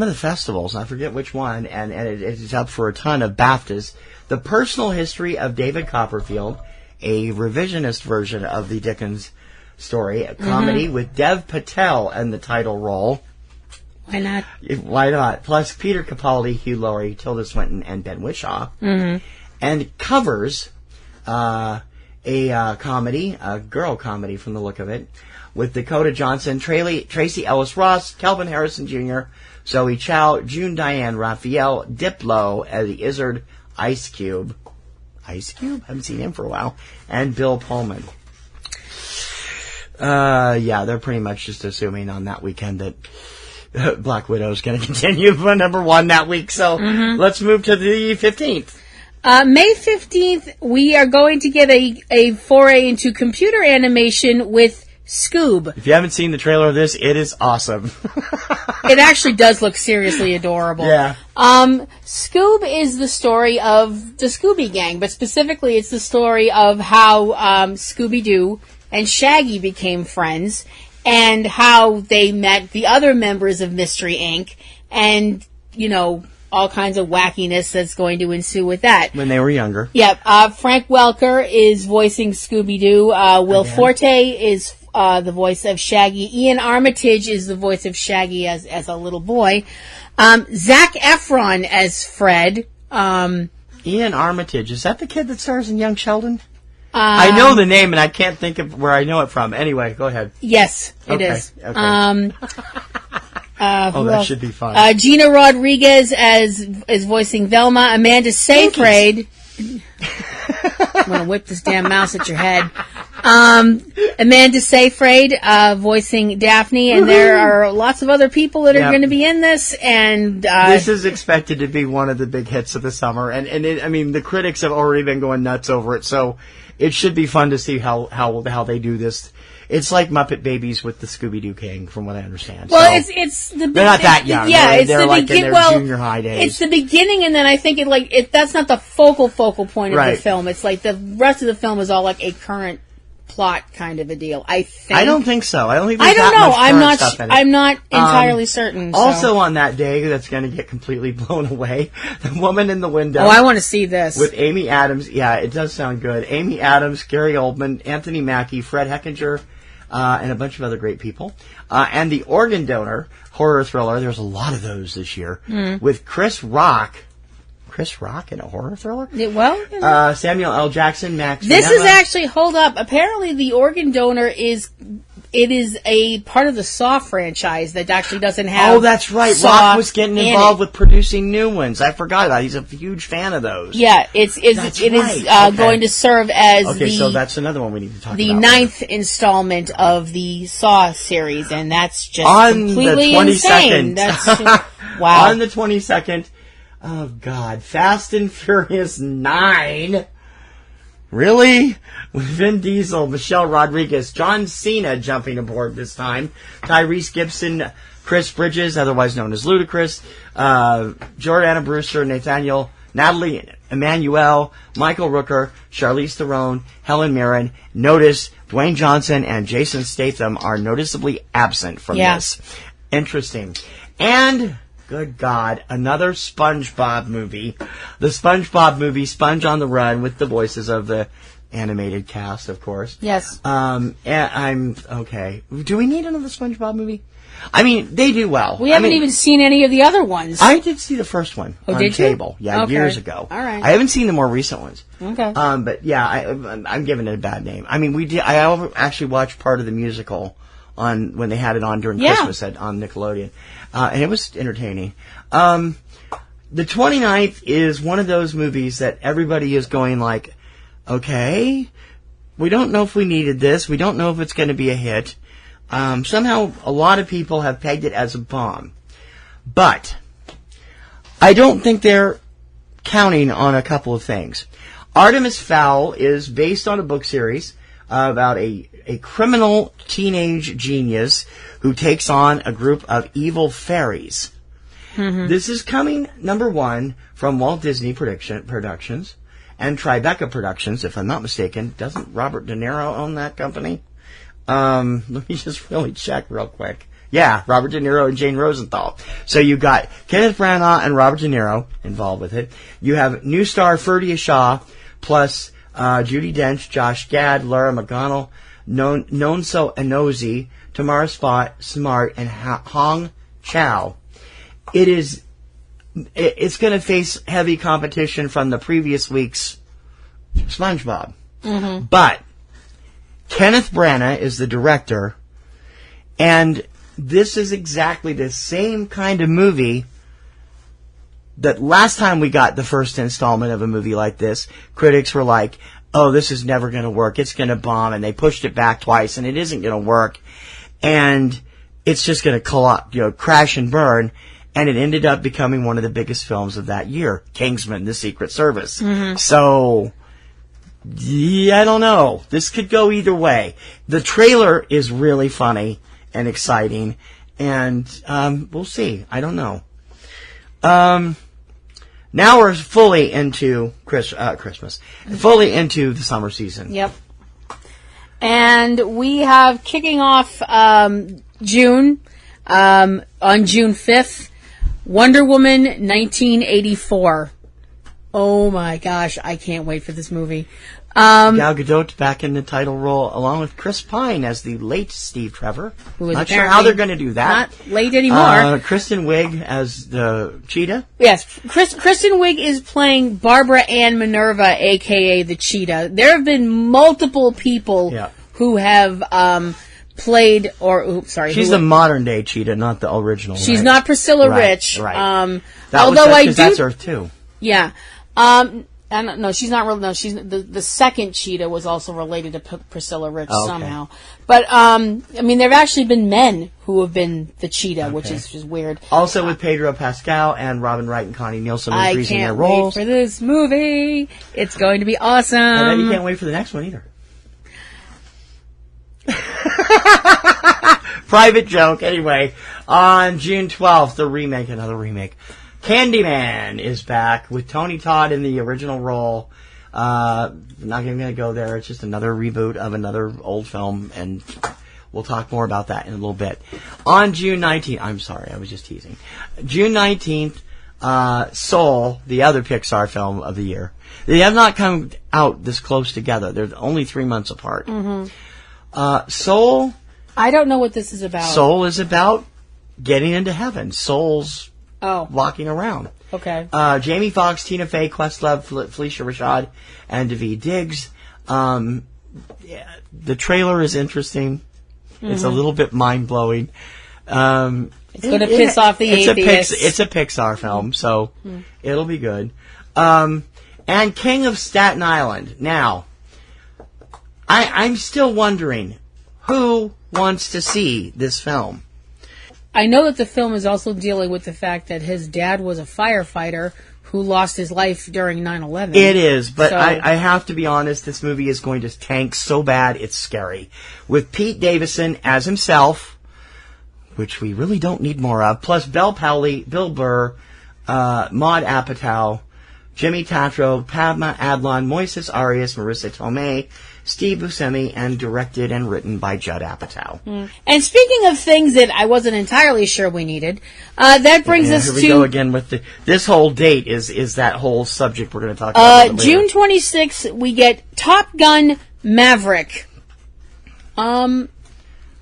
of the festivals, I forget which one, and it is up for a ton of BAFTAs. The Personal History of David Copperfield, a revisionist version of the Dickens story, a comedy with Dev Patel in the title role. Why not? Why not? Plus Peter Capaldi, Hugh Laurie, Tilda Swinton, and Ben Whishaw. And covers a comedy, a girl comedy from the look of it, with Dakota Johnson, Tracy Ellis Ross, Kelvin Harrison Jr., Zoe Chow, June Diane Raphael, Diplo, Eddie Izzard, Ice Cube. Ice Cube? I haven't seen him for a while. And Bill Pullman. Yeah, they're pretty much just assuming on that weekend that Black Widow is going to continue for number 1 that week. So let's move to the 15th. May 15th, we are going to get a foray into computer animation with Scoob. If you haven't seen the trailer of this, it is awesome. It actually does look seriously adorable. Yeah. Scoob is the story of the Scooby Gang, but specifically it's the story of how Scooby-Doo and Shaggy became friends and how they met the other members of Mystery Inc. and, you know, all kinds of wackiness that's going to ensue with that. When they were younger. Yep. Frank Welker is voicing Scooby-Doo. Will Forte is the voice of Shaggy. Ian Armitage is the voice of Shaggy as a little boy. Zac Efron as Fred. Ian Armitage, is that the kid that stars in Young Sheldon? I know the name and I can't think of where I know it from. Anyway, go ahead. Yes, it is. Okay. That should be fun. Gina Rodriguez is voicing Velma. Amanda Seyfried. I'm going to whip this damn mouse at your head. Amanda Seyfried voicing Daphne, and there are lots of other people that are going to be in this. And this is expected to be one of the big hits of the summer. And I mean, the critics have already been going nuts over it, so it should be fun to see how they do this. It's like Muppet Babies with the Scooby-Doo King, from what I understand. Well, so it's the they're not that young. Yeah, they're like in their junior high days. It's the beginning, and then I think that's not the focal point of the film. It's like the rest of the film is all like a current plot kind of a deal. I think. I don't think so. I don't think. I don't know. I'm not it. entirely certain. So. Also, on that day, that's going to get completely blown away. The Woman in the Window. Oh, I want to see this with Amy Adams. Yeah, it does sound good. Amy Adams, Gary Oldman, Anthony Mackie, Fred Heckinger. And a bunch of other great people. And The Organ Donor, horror thriller. There's a lot of those this year. With Chris Rock. Chris Rock in a horror thriller? Samuel L. Jackson, Max This Minema. is actually, hold up. Apparently The Organ Donor is a part of the Saw franchise that actually doesn't have. Oh, that's right. Saw Rock was getting involved with producing new ones. I forgot about it. He's a huge fan of those. Yeah, it is going to serve as so that's another one we need to talk about. The 9th installment of the Saw series, and that's just on completely the 22nd. insane. That's wow. On the 22nd. Oh, God. Fast and Furious 9. Really? With Vin Diesel, Michelle Rodriguez, John Cena jumping aboard this time, Tyrese Gibson, Chris Bridges, otherwise known as Ludacris, Jordana Brewster, Natalie Emmanuel, Michael Rooker, Charlize Theron, Helen Mirren, Notice, Dwayne Johnson, and Jason Statham are noticeably absent from this. Interesting. And, good God, another SpongeBob movie. The SpongeBob movie, Sponge on the Run, with the voices of the animated cast, of course. Yes. And I'm okay. Do we need another SpongeBob movie? I mean, they do well. We haven't even seen any of the other ones. I did see the first one on cable. You? Yeah, okay. years ago. All right. I haven't seen the more recent ones. Okay. But yeah, I'm giving it a bad name. I mean, we did. I actually watched part of the musical on when they had it on during Christmas on Nickelodeon, and it was entertaining. The 29th is one of those movies that everybody is going like, okay, we don't know if we needed this. We don't know if it's going to be a hit. Somehow a lot of people have pegged it as a bomb. But I don't think they're counting on a couple of things. Artemis Fowl is based on a book series about a criminal teenage genius who takes on a group of evil fairies. Mm-hmm. This is coming, number one, from Walt Disney Productions and Tribeca Productions, if I'm not mistaken. Doesn't Robert De Niro own that company? Let me just really check real quick. Yeah, Robert De Niro and Jane Rosenthal. So you got Kenneth Branagh and Robert De Niro involved with it. You have new star Ferdia Shaw, plus Judi Dench, Josh Gad, Laura McGonnell, Nonso Anozie, Tamara Smart, and Hong Chow. It's going to face heavy competition from the previous week's SpongeBob. Mm-hmm. But Kenneth Branagh is the director, and this is exactly the same kind of movie that last time we got the first installment of a movie like this, critics were like, oh, this is never going to work. It's going to bomb. And they pushed it back twice, and it isn't going to work. And it's just going to crash and burn. And it ended up becoming one of the biggest films of that year, Kingsman: The Secret Service. Mm-hmm. So, yeah, I don't know. This could go either way. The trailer is really funny and exciting, and we'll see. I don't know. Now we're fully into Christmas, fully into the summer season. Yep. And we have kicking off June, on June 5th, Wonder Woman 1984. Oh my gosh, I can't wait for this movie. Gal Gadot back in the title role, along with Chris Pine as the late Steve Trevor. Who is not sure how they're going to do that. Not late anymore. Kristen Wiig as the Cheetah. Yes, Kristen Wiig is playing Barbara Ann Minerva, a.k.a. the Cheetah. There have been multiple people who have played, She's the modern day Cheetah, not the original. She's not Priscilla Rich. Right. That's Earth 2. Yeah. No, she's not real. No, she's the second Cheetah was also related to Priscilla Rich somehow. But there have actually been men who have been the Cheetah, which is just weird. Also with Pedro Pascal and Robin Wright and Connie Nielsen reprising their roles. I can't wait for this movie. It's going to be awesome. And then you can't wait for the next one either. Private joke. Anyway, on June 12th, another remake. Candyman is back with Tony Todd in the original role. Not even going to go there. It's just another reboot of another old film, and we'll talk more about that in a little bit. On June 19th, I'm sorry, I was just teasing. June 19th, Soul, the other Pixar film of the year. They have not come out this close together. They're only 3 months apart. Mm-hmm. Soul... I don't know what this is about. Soul is about getting into heaven. Souls walking around. Okay. Jamie Foxx, Tina Fey, Questlove, Felicia Rashad, and Daveed Diggs. The trailer is interesting. Mm-hmm. It's a little bit mind-blowing. It's going to piss off the atheists. It's a Pixar film, so it'll be good. And King of Staten Island. Now, I'm still wondering, who wants to see this film? I know that the film is also dealing with the fact that his dad was a firefighter who lost his life during 9/11. It is, but so, I have to be honest, this movie is going to tank so bad it's scary. With Pete Davidson as himself, which we really don't need more of, plus Belle Powley, Bill Burr, Maude Apatow, Jimmy Tatro, Padma Adlon, Moises Arias, Marissa Tomei, Steve Buscemi, and directed and written by Judd Apatow. And speaking of things that I wasn't entirely sure we needed, that brings us to... Here we go again with this whole date is that whole subject we're going to talk about. June 26th, we get Top Gun Maverick. Did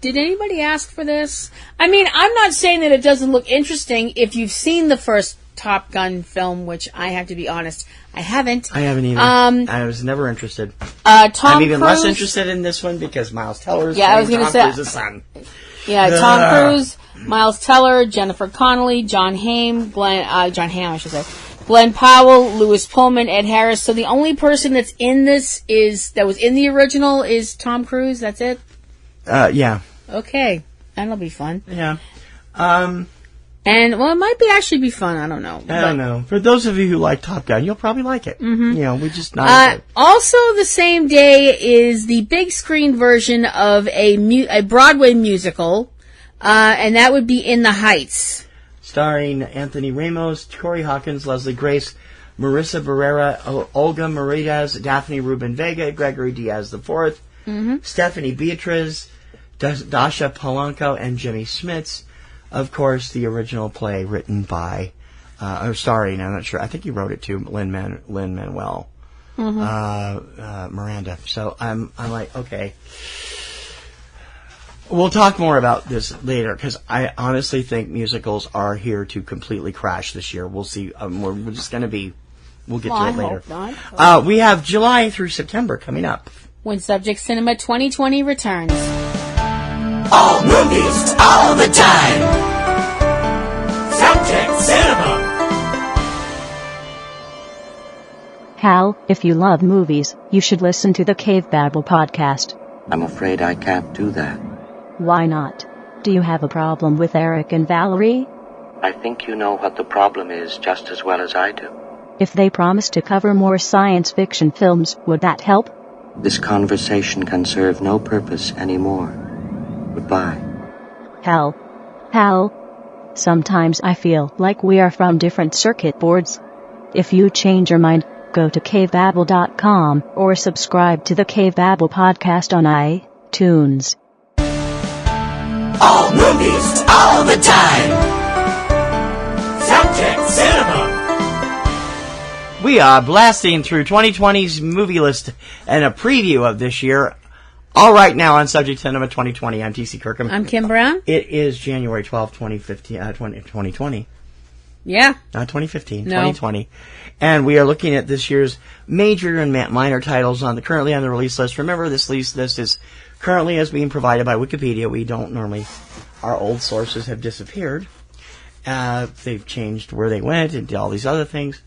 anybody ask for this? I mean, I'm not saying that it doesn't look interesting if you've seen the first Top Gun film, which I have to be honest, I haven't. I haven't either. I was never interested. I'm even less interested in this one because Miles Teller's Cruise's son. Yeah, Tom Cruise, Miles Teller, Jennifer Connelly, John Hamm, Glenn Powell, Lewis Pullman, Ed Harris. So the only person that's in this that was in the original is Tom Cruise. That's it? Yeah. Okay. That'll be fun. Yeah. And, well, it might actually be fun. I don't know. I don't know. For those of you who like Top Gun, you'll probably like it. Mm-hmm. We just not. Also, the same day is the big screen version of a Broadway musical, and that would be In the Heights. Starring Anthony Ramos, Corey Hawkins, Leslie Grace, Marissa Barrera, Olga Moritas, Daphne Rubin Vega, Gregory Diaz IV, Stephanie Beatriz, Dasha Polanco, and Jimmy Smits. Of course, the original play written by, starring, I'm not sure, I think he wrote it too, Lin-Manuel Miranda. So I'm like, okay. We'll talk more about this later, because I honestly think musicals are here to completely crash this year. We'll see. We're just going to be, we'll get to it later. We have July through September coming up. When Subject Cinema 2020 returns. All movies, all the time. Subject Cinema. Hal, if you love movies, you should listen to the Cavebabble podcast. I'm afraid I can't do that. Why not? Do you have a problem with Eric and Valerie? I think you know what the problem is just as well as I do. If they promise to cover more science fiction films, would that help? This conversation can serve no purpose anymore. Goodbye. Hal. Sometimes I feel like we are from different circuit boards. If you change your mind, go to cavebabble.com or subscribe to the Cavebabble podcast on iTunes. All movies, all the time. Subject Cinema. We are blasting through 2020's movie list and a preview of this year. All right now on Subject Cinema 2020. I'm TC Kirkham. I'm Kim Brown. It is January 12th, 2020. Yeah. Not 2015, No. 2020. And we are looking at this year's major and minor titles currently on the release list. Remember, this list is currently as being provided by Wikipedia. We don't normally, our old sources have disappeared. They've changed where they went and did all these other things.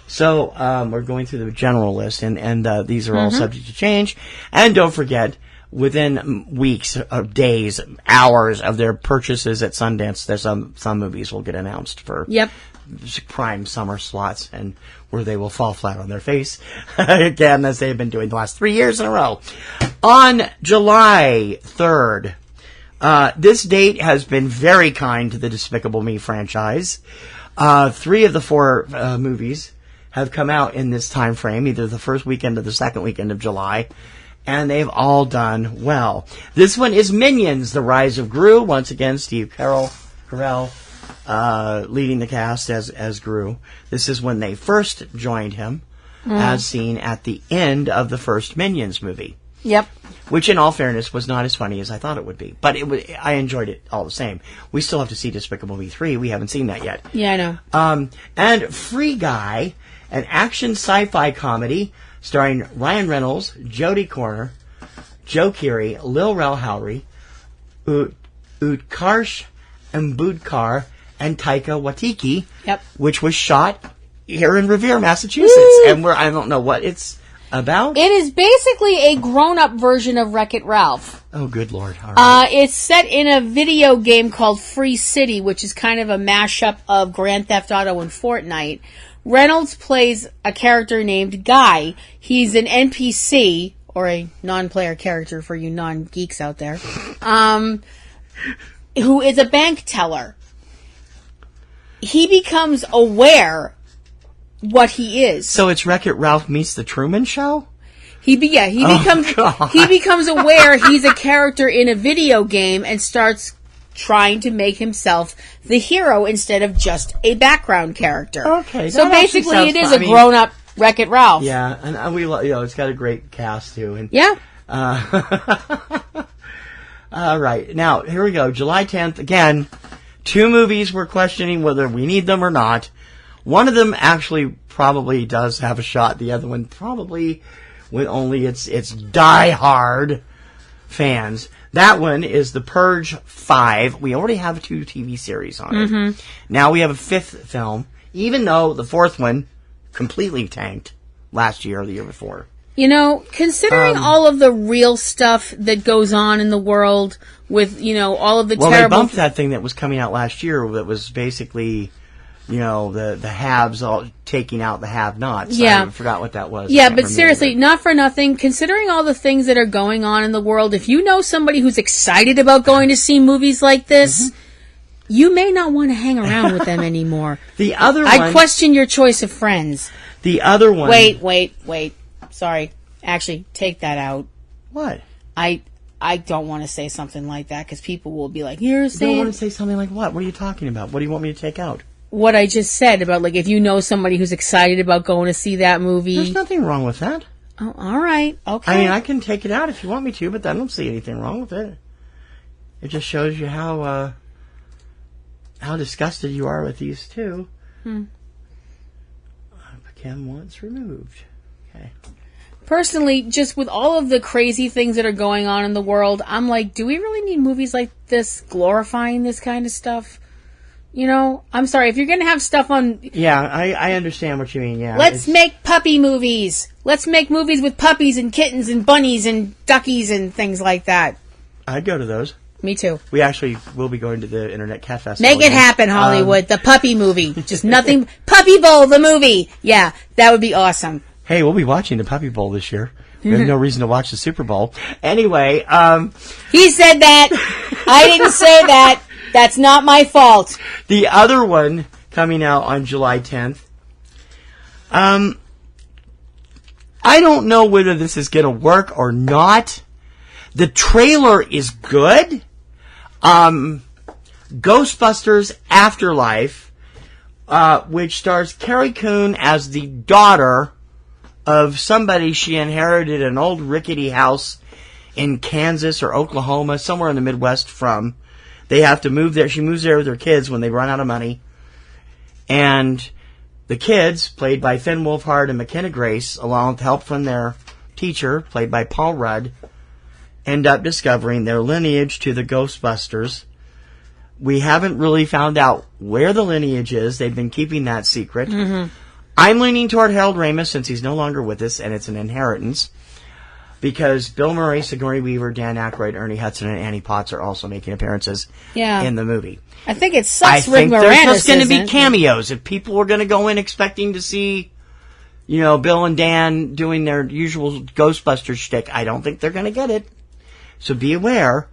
So we're going through the general list, and these are all subject to change. And don't forget, within weeks, days, hours of their purchases at Sundance, there's some movies will get announced for prime summer slots, and where they will fall flat on their face again, as they've been doing the last 3 years in a row. On July 3rd, this date has been very kind to the Despicable Me franchise. 3 of the 4 movies have come out in this time frame, either the first weekend or the second weekend of July, and they've all done well. This one is Minions: The Rise of Gru. Once again, Steve Carell leading the cast as Gru. This is when they first joined him, as seen at the end of the first Minions movie. Yep. Which, in all fairness, was not as funny as I thought it would be. But I enjoyed it all the same. We still have to see Despicable Me 3. We haven't seen that yet. Yeah, I know. And Free Guy, an action sci-fi comedy starring Ryan Reynolds, Jodie Comer, Joe Keery, Lil Rel Howery, Utkarsh Ambudkar, and Taika Waititi, which was shot here in Revere, Massachusetts. Woo! And I don't know what it's about. It is basically a grown-up version of Wreck-It Ralph. Oh, good Lord. All right. It's set in a video game called Free City, which is kind of a mashup of Grand Theft Auto and Fortnite. Reynolds plays a character named Guy. He's an NPC, or a non-player character for you non-geeks out there, who is a bank teller. He becomes aware what he is. So it's Wreck-It Ralph meets The Truman Show? He becomes aware he's a character in a video game and starts trying to make himself the hero instead of just a background character. Okay. So basically it is a grown-up Wreck-It Ralph. Yeah, and we it's got a great cast too. And yeah. All right. Now, here we go. July 10th, again, 2 movies we're questioning whether we need them or not. One of them actually probably does have a shot. The other one probably with only its die-hard fans. That one is The Purge 5. We already have 2 TV series on it. Now we have a 5th film, even though the 4th one completely tanked last year or the year before. You know, considering all of the real stuff that goes on in the world with, all of the terrible... Well, they bumped that thing that was coming out last year that was basically... the haves all taking out the have-nots. Yeah. I forgot what that was. Yeah, but seriously, not for nothing, considering all the things that are going on in the world, if you know somebody who's excited about going to see movies like this, you may not want to hang around with them anymore. The other one... I question your choice of friends. The other one... Wait. Sorry. Actually, take that out. What? I don't want to say something like that, because people will be like, you're saying... You don't want to say something like what? What are you talking about? What do you want me to take out? What I just said about, if you know somebody who's excited about going to see that movie. There's nothing wrong with that. Oh, all right. Okay. I mean, I can take it out if you want me to, but I don't see anything wrong with it. It just shows you how disgusted you are with these 2. Kim wants removed. Okay. Personally, just with all of the crazy things that are going on in the world, I'm like, do we really need movies like this glorifying this kind of stuff? I'm sorry, if you're going to have stuff on... Yeah, I understand what you mean, yeah. Let's make puppy movies. Let's make movies with puppies and kittens and bunnies and duckies and things like that. I'd go to those. Me too. We actually will be going to the Internet Cat Festival. Make it happen, Hollywood. The puppy movie. Just nothing. Puppy Bowl, the movie. Yeah, that would be awesome. Hey, we'll be watching the Puppy Bowl this year. We have no reason to watch the Super Bowl. Anyway, he said that. I didn't say that. That's not my fault. The other one coming out on July 10th. I don't know whether this is going to work or not. The trailer is good. Ghostbusters Afterlife, which stars Carrie Coon as the daughter of somebody. She inherited an old rickety house in Kansas or Oklahoma, somewhere in the Midwest from. They have to move there. She moves there with her kids when they run out of money. And the kids, played by Finn Wolfhard and McKenna Grace, along with help from their teacher, played by Paul Rudd, end up discovering their lineage to the Ghostbusters. We haven't really found out where the lineage is. They've been keeping that secret. Mm-hmm. I'm leaning toward Harold Ramis since he's no longer with us, and it's an inheritance. Because Bill Murray, Sigourney Weaver, Dan Aykroyd, Ernie Hudson, and Annie Potts are also making appearances in the movie. I think it sucks Rick Moranis there's just going to be cameos. If people were going to go in expecting to see, Bill and Dan doing their usual Ghostbusters shtick, I don't think they're going to get it. So be aware.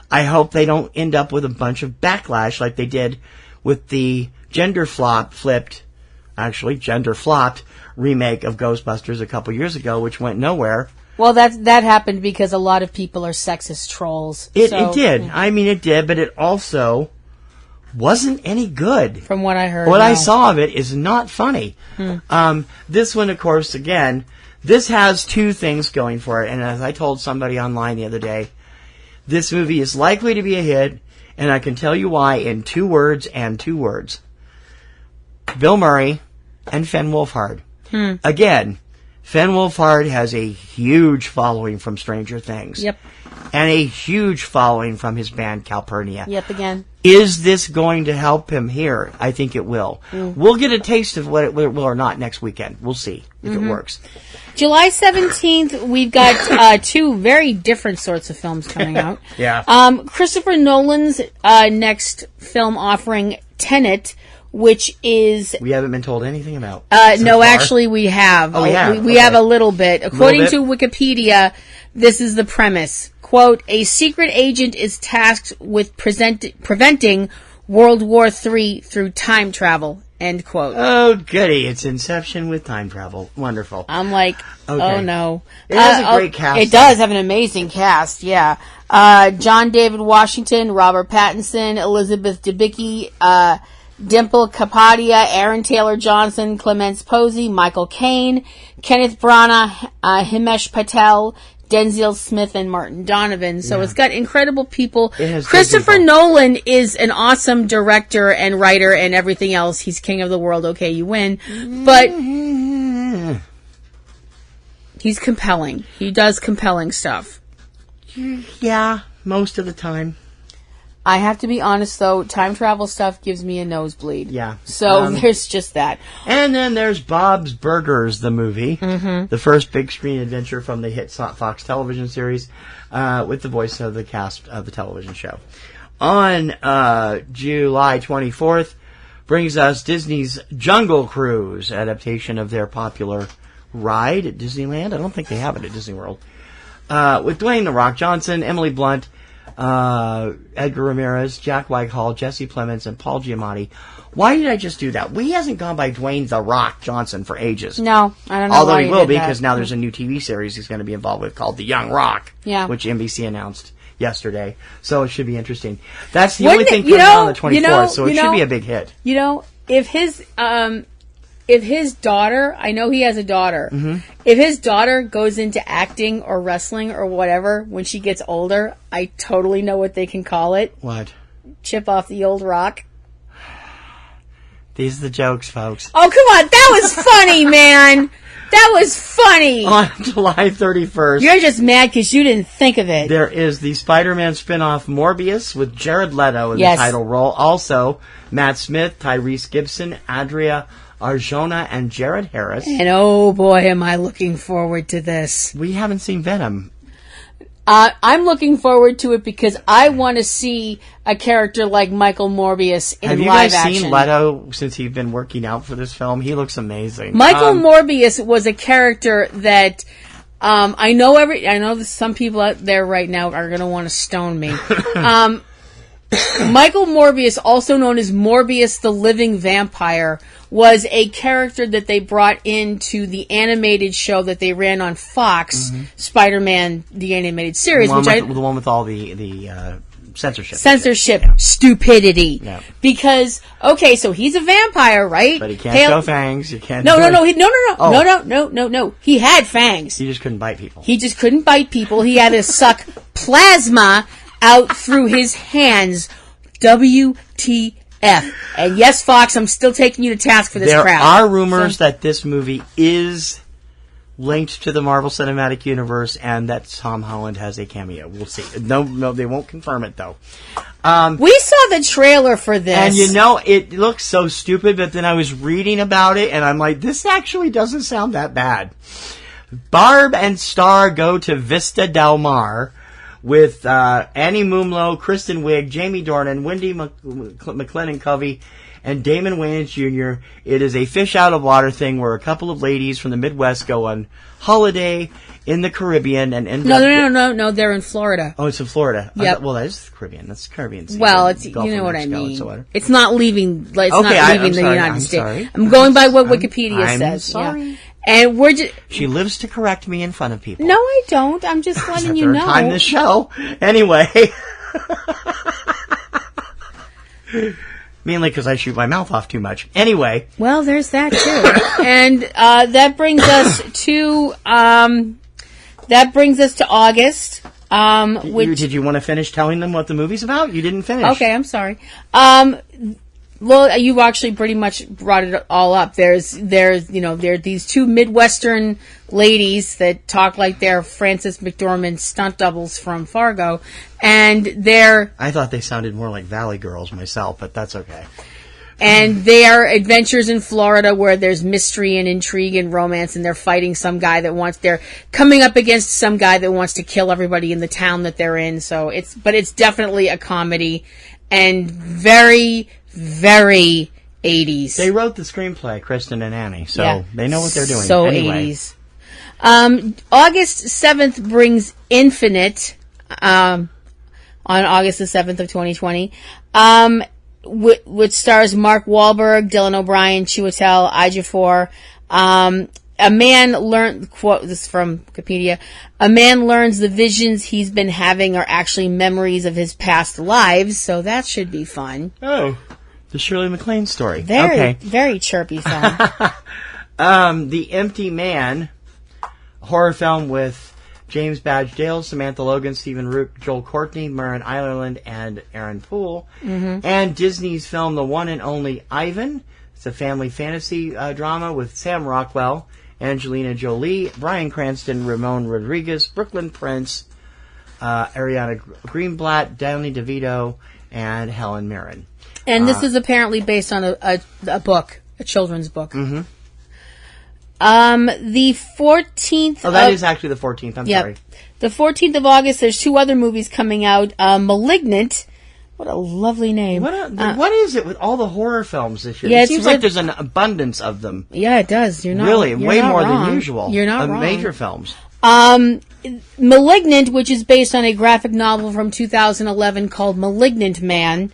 I hope they don't end up with a bunch of backlash like they did with the gender flopped remake of Ghostbusters a couple years ago, which went nowhere. Well, that happened because a lot of people are sexist trolls. It did. I mean, it did, but it also wasn't any good. From what I heard. What I saw of it is not funny. This one, of course, again, this has two things going for it. And as I told somebody online the other day, this movie is likely to be a hit, and I can tell you why in 2 words and 2 words. Bill Murray and Finn Wolfhard. Again, Finn Wolfhard has a huge following from Stranger Things. Yep. And a huge following from his band Calpurnia. Yep, again. Is this going to help him here? I think it will. We'll get a taste of what it will or not next weekend. We'll see if it works. July 17th, we've got 2 very different sorts of films coming out. Yeah. Christopher Nolan's next film offering, Tenet, which is... We haven't been told anything about. No, actually we have. Oh, we have? We have a little bit. According to Wikipedia, this is the premise. Quote, a secret agent is tasked with preventing World War III through time travel. End quote. Oh, goody. It's Inception with time travel. Wonderful. I'm like, oh no. It has a great cast. It does have an amazing cast, yeah. John David Washington, Robert Pattinson, Elizabeth Debicki, Dimple Kapadia, Aaron Taylor Johnson, Clemence Posey, Michael Caine, Kenneth Branagh, Himesh Patel, Denzel Smith, and Martin Donovan. So it's got incredible people. Christopher Nolan is an awesome director and writer and everything else. He's king of the world. Okay, you win. But he's compelling. He does compelling stuff. Yeah, most of the time. I have to be honest, though, time travel stuff gives me a nosebleed. Yeah. So there's just that. And then there's Bob's Burgers, the movie. The first big screen adventure from the hit Fox television series with the voice of the cast of the television show. On July 24th brings us Disney's Jungle Cruise, adaptation of their popular ride at Disneyland. I don't think they have it at Disney World. With Dwayne "The Rock" Johnson, Emily Blunt, Edgar Ramirez, Jack Whitehall, Jesse Plemons, and Paul Giamatti. Why did I just do that? He hasn't gone by Dwayne "The Rock" Johnson for ages. No, I don't know. Although he will be, because now there's a new TV series he's going to be involved with called The Young Rock, which NBC announced yesterday. So it should be interesting. That's the only thing coming out on the 24th, so it should be a big hit. You know, if his daughter, I know he has a daughter, if his daughter goes into acting or wrestling or whatever when she gets older, I totally know what they can call it. What? Chip off the old rock. These are the jokes, folks. Oh, come on. That was funny, man. That was funny. On July 31st. You're just mad because you didn't think of it. There is the Spider-Man spin-off Morbius with Jared Leto in the title role. Also, Matt Smith, Tyrese Gibson, Adria Arjona, and Jared Harris. And oh boy, am I looking forward to this. We haven't seen Venom. I'm looking forward to it because I want to see a character like Michael Morbius in live action. Have you guys seen Leto since he's been working out for this film? He looks amazing. Michael Morbius was a character that I know that some people out there right now are going to want to stone me. Michael Morbius, also known as Morbius the Living Vampire, was a character that they brought into the animated show that they ran on Fox, Spider-Man, the animated series. The one with all the censorship. Stupidity. Yeah. Because, okay, so he's a vampire, right? But he can't show fangs. You can't. No. He had fangs. He just couldn't bite people. He had to suck plasma out through his hands. WTF. And yes, Fox, I'm still taking you to task for this crap. There are rumors that this movie is linked to the Marvel Cinematic Universe and that Tom Holland has a cameo. We'll see. No, they won't confirm it, though. We saw the trailer for this. And it looks so stupid, but then I was reading about it, and I'm like, this actually doesn't sound that bad. Barb and Star go to Vista Del Mar with Annie Mumlo, Kristen Wiig, Jamie Dornan, Wendy McLennan-Covey, and Damon Wayans Jr. It is a fish out of water thing where a couple of ladies from the Midwest go on holiday in the Caribbean and end up... No, they're in Florida. Oh, it's in Florida. Yep. Well, that is the Caribbean. That's the Caribbean Sea. Well, it's Gulf you know of what Mexico I mean. So It's not leaving. I'm sorry, the United States. Sorry. I'm going by what Wikipedia says. I'm sorry. Yeah. And we're just... She lives to correct me in front of people. No, I don't. I'm just letting you know. Time this show. Anyway. Mainly because I shoot my mouth off too much. Anyway. Well, there's that too. And that brings us to August. Did you want to finish telling them what the movie's about? You didn't finish. Okay, I'm sorry. Well, you actually pretty much brought it all up. There are these two Midwestern ladies that talk like they're Frances McDormand stunt doubles from Fargo, and I thought they sounded more like Valley Girls myself, but that's okay. And their adventures in Florida where there's mystery and intrigue and romance, and they're fighting they're coming up against some guy that wants to kill everybody in the town that they're in. So it's definitely a comedy and very, very 80s. They wrote the screenplay, Kristen and Annie, so they know what they're doing. So anyway. 80s. August 7th brings Infinite, on August the 7th of 2020, which stars Mark Wahlberg, Dylan O'Brien, Chiwetel Ejiofor. A man learned, quote, this is from Wikipedia, a man learns the visions he's been having are actually memories of his past lives, so that should be fun. Oh, the Shirley MacLaine story. Very chirpy film. The Empty Man, horror film with James Badge Dale, Samantha Logan, Stephen Root, Joel Courtney, Maren Ireland, and Aaron Poole. Mm-hmm. And Disney's film The One and Only Ivan. It's a family fantasy drama with Sam Rockwell, Angelina Jolie, Bryan Cranston, Ramon Rodriguez, Brooklyn Prince, Ariana Greenblatt, Danny DeVito, and Helen Mirren. And this is apparently based on a book, a children's book. Mm-hmm. The 14th... Oh, that is actually the 14th. I'm sorry. The 14th of August, there's two other movies coming out. Malignant. What a lovely name. What is it with all the horror films this year? Yeah, it seems like there's an abundance of them. Yeah, it does. You're not Really, you're way not more wrong. than usual. You're not wrong. Major films. Malignant, which is based on a graphic novel from 2011 called Malignant Man.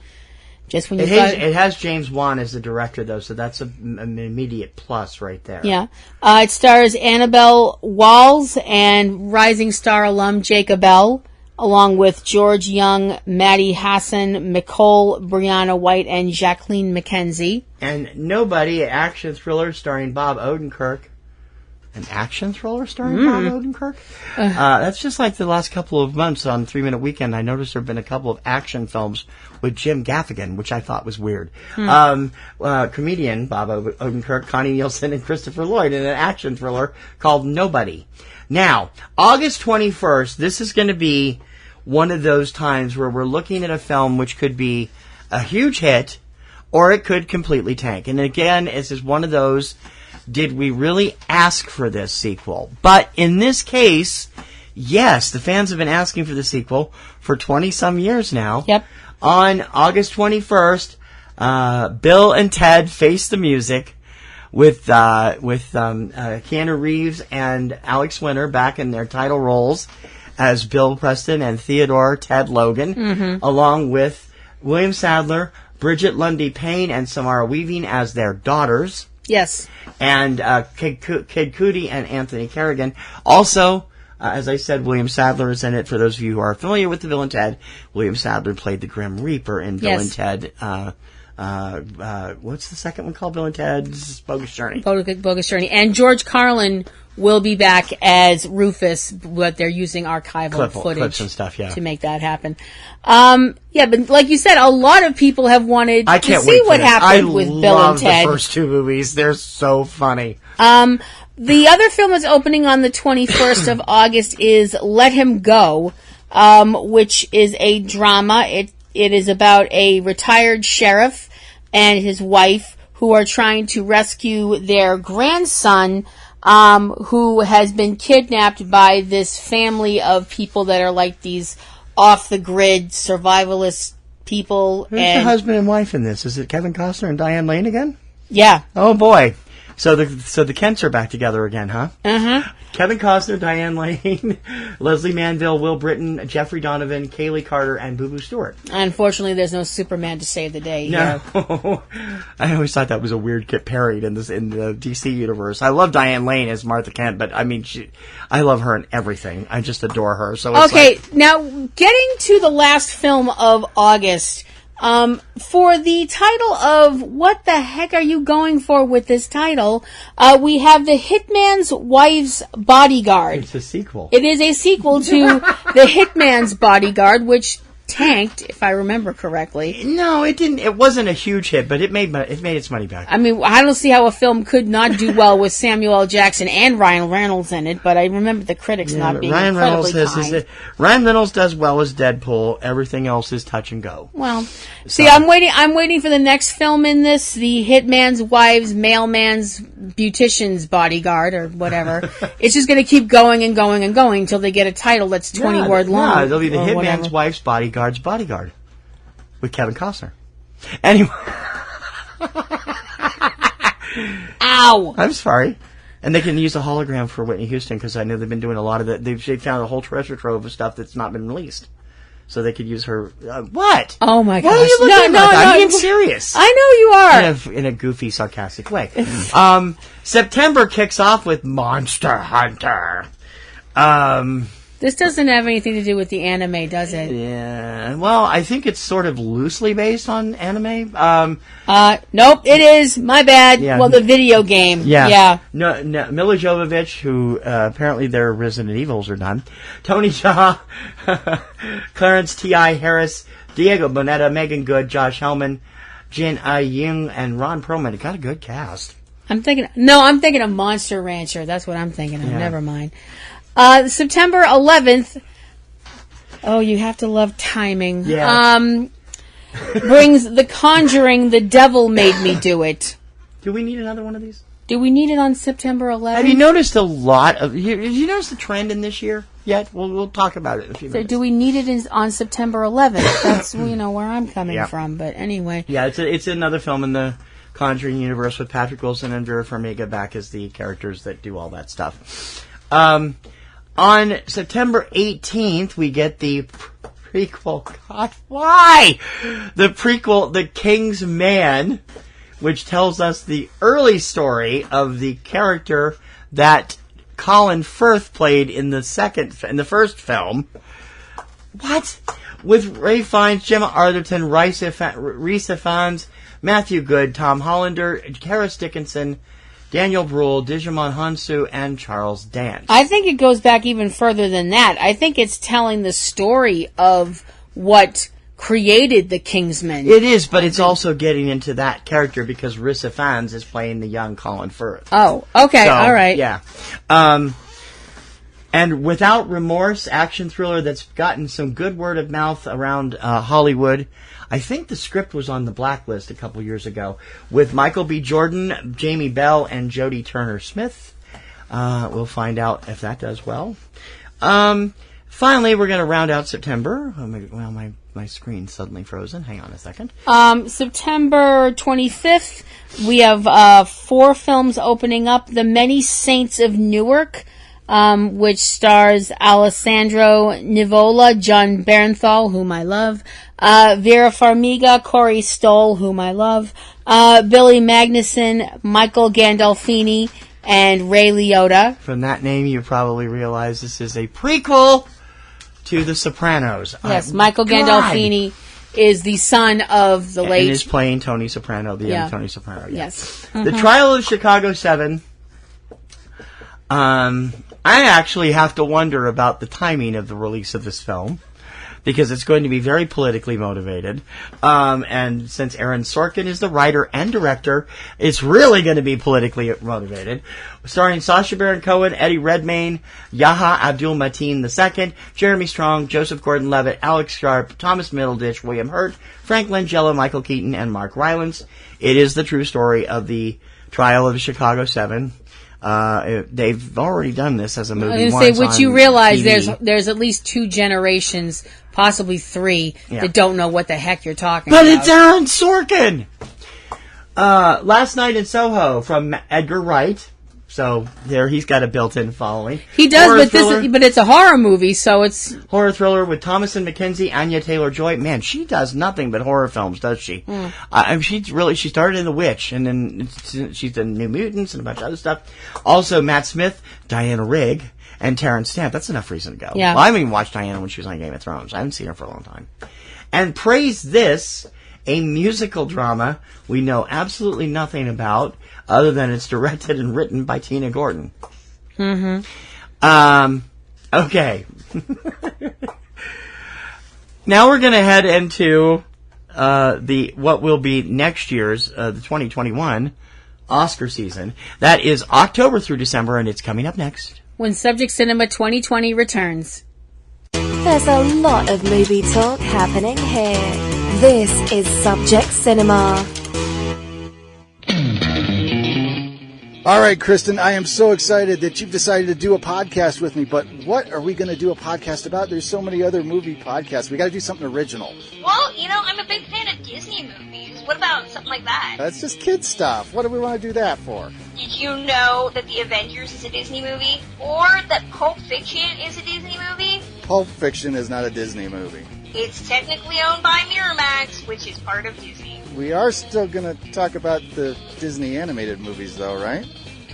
Just when it has James Wan as the director, though, so that's an immediate plus right there. Yeah. It stars Annabelle Walls and rising star alum Jacob Bell, along with George Young, Maddie Hassan, Nicole Brianna White, and Jacqueline McKenzie. And Nobody, an action thriller starring Bob Odenkirk An action thriller starring Bob Odenkirk? That's just like the last couple of months on 3 Minute Weekend. I noticed there have been a couple of action films with Jim Gaffigan, which I thought was weird. Comedian Bob Odenkirk, Connie Nielsen, and Christopher Lloyd in an action thriller called Nobody. Now, August 21st, this is going to be one of those times where we're looking at a film which could be a huge hit, or it could completely tank. And again, this is one of those, did we really ask for this sequel? But in this case, yes, the fans have been asking for the sequel for 20-some years now. Yep. On August 21st, Bill and Ted Face the Music with Keanu Reeves and Alex Winter back in their title roles as Bill Preston and Theodore Ted Logan, along with William Sadler, Bridget Lundy Payne, and Samara Weaving as their daughters. Yes. And Kid Cudi and Anthony Carrigan. Also, as I said, William Sadler is in it. For those of you who are familiar with the Bill and Ted, William Sadler played the Grim Reaper in Bill and Ted. What's the second one called? Bill and Ted's Bogus Journey. Bogus Journey. And George Carlin will be back as Rufus, but they're using archival footage clips and stuff, to make that happen. But like you said, a lot of people have wanted to see what happened with Bill and Ted. I love the first two movies. They're so funny. The other film that's opening on the 21st of August is Let Him Go, which is a drama. It is about a retired sheriff and his wife who are trying to rescue their grandson, who has been kidnapped by this family of people that are like these off-the-grid survivalist people. Who's the husband and wife in this? Is it Kevin Costner and Diane Lane again? Yeah. Oh, boy. So the Kents are back together again, huh? Uh-huh. Kevin Costner, Diane Lane, Leslie Manville, Will Britton, Jeffrey Donovan, Kaylee Carter, and Boo Boo Stewart. Unfortunately, there's no Superman to save the day. No. I always thought that was a weird Kit parried in the DC universe. I love Diane Lane as Martha Kent, but I mean, I love her in everything. I just adore her. So it's now getting to the last film of August. For the title of What the Heck Are You Going For with this title, we have The Hitman's Wife's Bodyguard. It's a sequel. It is a sequel to The Hitman's Bodyguard, which tanked, if I remember correctly. No, it didn't. It wasn't a huge hit, but it made its money back. I mean, I don't see how a film could not do well with Samuel L. Jackson and Ryan Reynolds in it, but I remember the critics not being incredibly kind. Ryan Reynolds does well as Deadpool. Everything else is touch and go. Well, see, I'm waiting for the next film in this, The Hitman's Wife's Mailman's Beautician's Bodyguard, or whatever. It's just going to keep going and going and going until they get a title that's 20 word long. Yeah, it'll be The Hitman's Wife's Bodyguard's Bodyguard with Kevin Costner. Anyway. Ow! I'm sorry. And they can use a hologram for Whitney Houston, because I know they've been doing a lot of that. They've found a whole treasure trove of stuff that's not been released. So they could use her. What? Oh my gosh! What are you looking at? I'm being serious. I know you are. In a goofy, sarcastic way. September kicks off with Monster Hunter. This doesn't have anything to do with the anime, does it? Yeah. Well, I think it's sort of loosely based on anime. Nope, it is. My bad. Yeah. Well, the video game. Yeah. No, Mila Jovovich, who apparently their Resident Evils are done. Tony Jaa, Clarence T.I. Harris, Diego Boneta, Megan Good, Josh Hellman, Jin Young, and Ron Perlman. It got a good cast. I'm thinking of Monster Rancher. That's what I'm thinking of. Yeah. Never mind. September 11th. Oh, you have to love timing. Yeah. Brings The Conjuring, The Devil Made Me Do It. Do we need another one of these? Do we need it on September 11th? Have you noticed a lot of... Have you noticed the trend in this year yet? We'll talk about it in a few minutes. Do we need it on September 11th? That's where I'm coming from. But anyway. Yeah, it's another film in the Conjuring universe with Patrick Wilson and Vera Farmiga back as the characters that do all that stuff. On September 18th, we get the prequel. God, why? The prequel, The King's Man, which tells us the early story of the character that Colin Firth played in the first film. What? With Ray Fiennes, Gemma Arterton, Rhys Ifans, Matthew Good, Tom Hollander, Harris Dickinson, Daniel Bruhl, Digimon Hansu, and Charles Dance. I think it goes back even further than that. I think it's telling the story of what created the Kingsmen. It is, but it's also getting into that character because Rissa Fans is playing the young Colin Firth. Oh, okay, all right. Yeah. And Without Remorse, action thriller that's gotten some good word of mouth around Hollywood. I think the script was on the blacklist a couple years ago with Michael B. Jordan, Jamie Bell, and Jodie Turner-Smith. We'll find out if that does well. Finally, we're going to round out September. My screen's suddenly frozen. Hang on a second. September 25th, we have 4 films opening up. The Many Saints of Newark, which stars Alessandro Nivola, John Bernthal, whom I love, Vera Farmiga, Corey Stoll, whom I love, Billy Magnuson, Michael Gandolfini, and Ray Liotta. From that name, you probably realize this is a prequel to The Sopranos. Yes, Michael Gandolfini is the son of the late... And is playing Tony Soprano, the young Tony Soprano. Yeah. Yes. The Trial of Chicago 7. I actually have to wonder about the timing of the release of this film, because it's going to be very politically motivated. And since Aaron Sorkin is the writer and director, it's really going to be politically motivated. Starring Sacha Baron Cohen, Eddie Redmayne, Yahya Abdul-Mateen II, Jeremy Strong, Joseph Gordon-Levitt, Alex Sharp, Thomas Middleditch, William Hurt, Frank Langella, Michael Keaton, and Mark Rylance. It is the true story of the Trial of Chicago 7. They've already done this as a movie once which you realize TV. there's at least 2 generations, possibly 3, that don't know what the heck you're talking but about. But it's Aaron Sorkin! Last Night in Soho from Edgar Wright. So there, he's got a built-in following. He does, but it's a horror movie, so it's horror thriller with Thomasin McKenzie, Anya Taylor-Joy. Man, she does nothing but horror films, does she? She started in The Witch, and then she's done New Mutants and a bunch of other stuff. Also, Matt Smith, Diana Rigg, and Terrence Stamp. That's enough reason to go. Yeah. Well, I haven't even watched Diana when she was on Game of Thrones. I haven't seen her for a long time. And Praise This, a musical drama we know absolutely nothing about, other than it's directed and written by Tina Gordon. Mm-hmm. Okay. Now we're going to head into what will be next year's, the 2021 Oscar season. That is October through December, and it's coming up next. When Subject Cinema 2020 returns. There's a lot of movie talk happening here. This is Subject Cinema. All right, Kristen, I am so excited that you've decided to do a podcast with me, but what are we going to do a podcast about? There's so many other movie podcasts. We got to do something original. Well, I'm a big fan of Disney movies. What about something like that? That's just kid stuff. What do we want to do that for? Did you know that The Avengers is a Disney movie? Or that Pulp Fiction is a Disney movie? Pulp Fiction is not a Disney movie. It's technically owned by Miramax, which is part of Disney. We are still going to talk about the Disney animated movies, though, right?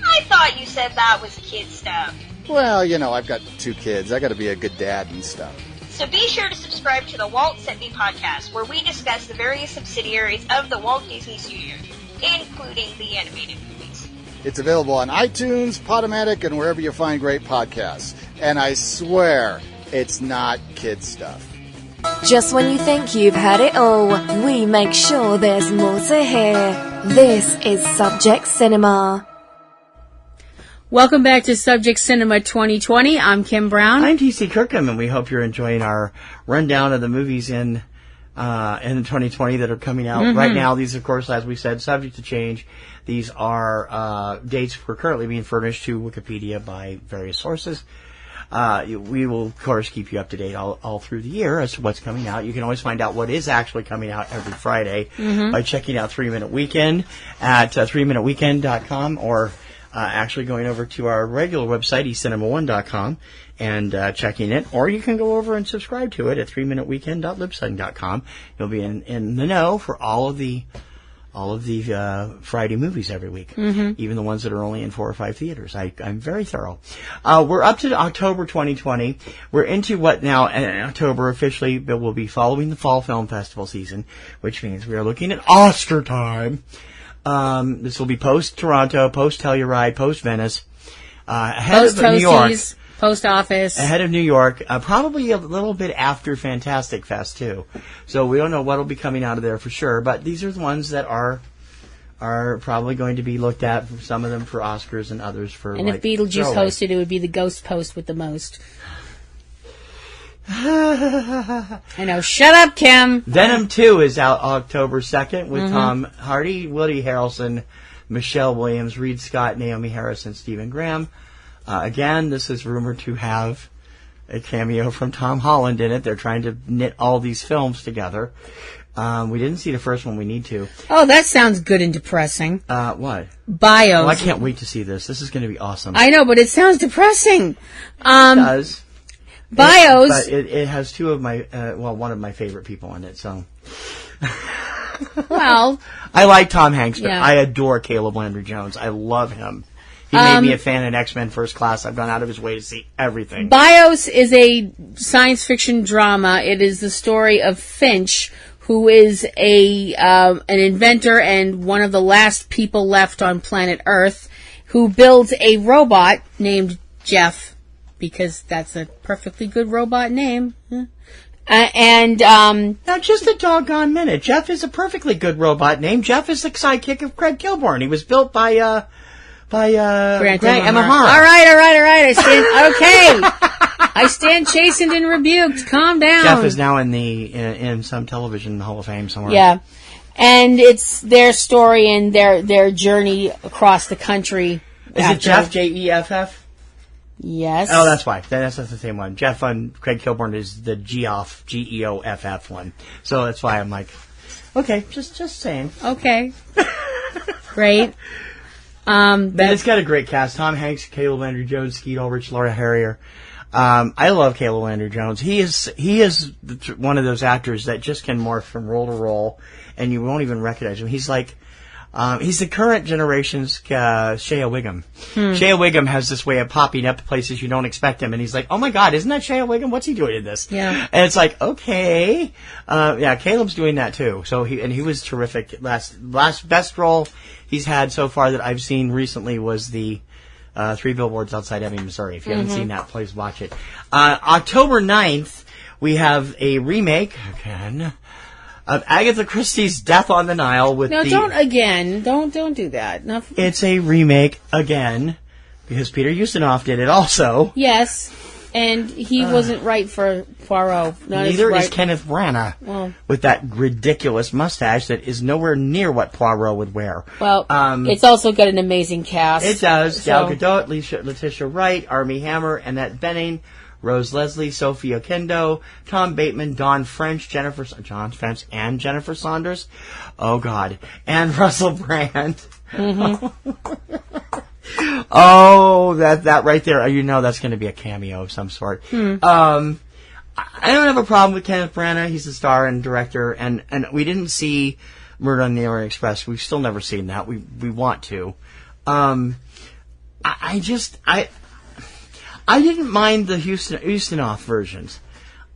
I thought you said that was kid stuff. Well, I've got 2 kids. I got to be a good dad and stuff. So be sure to subscribe to the Walt Sent Me podcast, where we discuss the various subsidiaries of the Walt Disney Studios, including the animated movies. It's available on iTunes, Podomatic, and wherever you find great podcasts. And I swear, it's not kid stuff. Just when you think you've heard it all, we make sure there's more to hear. This is Subject Cinema. Welcome back to Subject Cinema 2020. I'm Kim Brown. I'm T.C. Kirkham, and we hope you're enjoying our rundown of the movies in 2020 that are coming out right now. These, of course, as we said, subject to change. These are dates we're currently being furnished to Wikipedia by various sources. We will, of course, keep you up to date all through the year as to what's coming out. You can always find out what is actually coming out every Friday by checking out 3 Minute Weekend at 3minuteweekend.com or actually going over to our regular website, eCinemaOne.com, and checking it. Or you can go over and subscribe to it at 3minuteweekend.libsyn.com. You'll be in the know for all of the Friday movies every week, even the ones that are only in 4 or 5 theaters. I'm very thorough. We're up to October 2020. We're into what now, in October officially, but we'll be following the Fall Film Festival season, which means we are looking at Oscar time. This will be post Toronto, post Telluride, post Venice, ahead of New York. Post office. Ahead of New York, probably a little bit after Fantastic Fest, too. So we don't know what will be coming out of there for sure, but these are the ones that are probably going to be looked at, some of them for Oscars and others for And if Beetlejuice hosted, it would be the ghost post with the most. I know. Shut up, Kim. Venom 2 is out October 2nd with Tom Hardy, Woody Harrelson, Michelle Williams, Reed Scott, Naomi Harris, and Stephen Graham. Again, this is rumored to have a cameo from Tom Holland in it. They're trying to knit all these films together. We didn't see the first one. We need to. Oh, that sounds good and depressing. What? Bios. Oh, I can't wait to see this. This is going to be awesome. I know, but it sounds depressing. It does. Bios. But it has two of my, one of my favorite people in it, so. Well. I like Tom Hanks, but yeah. I adore Caleb Landry Jones. I love him. He made me a fan in X-Men First Class. I've gone out of his way to see everything. Bios is a science fiction drama. It is the story of Finch, who is an inventor and one of the last people left on planet Earth, who builds a robot named Jeff, because that's a perfectly good robot name. Now, just a doggone minute. Jeff is a perfectly good robot name. Jeff is the sidekick of Craig Kilborn. He was built by Grant Imahara. All right. I stand okay. I stand chastened and rebuked. Calm down. Jeff is now in some television Hall of Fame somewhere. Yeah, and it's their story and their journey across the country. Is it Jeff, Jeff? Yes. Oh, that's why. That's the same one. Jeff on Craig Kilborn is the Geoff, Geoff one. So that's why I'm like, okay, just saying. Okay. Great. It's got a great cast. Tom Hanks, Caleb Landry Jones, Skeet Ulrich, Laura Harrier. I love Caleb Landry Jones. He is one of those actors that just can morph from role to role, and you won't even recognize him. He's like, he's the current generation's Shea Wiggum. Shea Wiggum has this way of popping up places you don't expect him, and he's like, oh my God, isn't that Shea Wiggum? What's he doing in this? Yeah. And it's like, okay. Caleb's doing that too. So he was terrific. Last best role he's had so far that I've seen recently was the 3 Billboards Outside Ebbing, Missouri. If you haven't seen that, please watch it. October 9th, we have a remake, again, of Agatha Christie's Death on the Nile with don't do that. No. It's a remake again, because Peter Ustinov did it also. Yes, and he wasn't right for Poirot. Neither is Kenneth Branagh, with that ridiculous mustache that is nowhere near what Poirot would wear. Well, it's also got an amazing cast. It does. Gal Gadot, Letitia Wright, Armie Hammer, Annette Bening, Rose Leslie, Sophie Oquendo, Tom Bateman, John French, Jennifer Saunders. Oh God, and Russell Brand. Oh, that right there. You know that's going to be a cameo of some sort. I don't have a problem with Kenneth Branagh. He's the star and director, and we didn't see Murder on the Orient Express. We've still never seen that. We want to. I didn't mind the Ustinov versions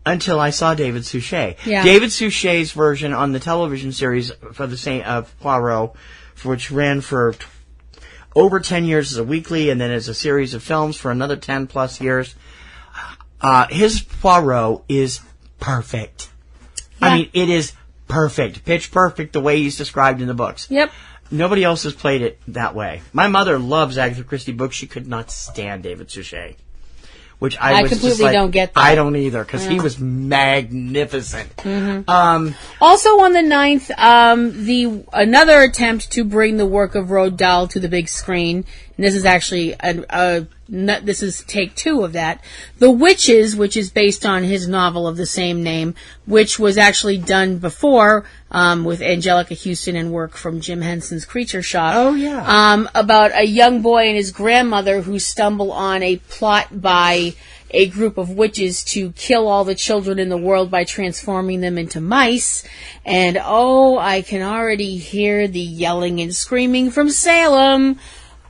until I saw David Suchet. Yeah. David Suchet's version on the television series for the same of Poirot, which ran for over 10 years as a weekly and then as a series of films for another 10 plus years. His Poirot is perfect. Yeah. I mean, it is perfect. Pitch perfect the way he's described in the books. Yep. Nobody else has played it that way. My mother loves Agatha Christie books. She could not stand David Suchet. Which I was completely just like, don't get that. I don't either, because he was magnificent. Also on the 9th, another attempt to bring the work of Roald Dahl to the big screen, and this is actually this is take 2 of that. The Witches, which is based on his novel of the same name, which was actually done before with Angelica Houston and work from Jim Henson's Creature Shop. Oh yeah. About a young boy and his grandmother who stumble on a plot by a group of witches to kill all the children in the world by transforming them into mice. And I can already hear the yelling and screaming from Salem.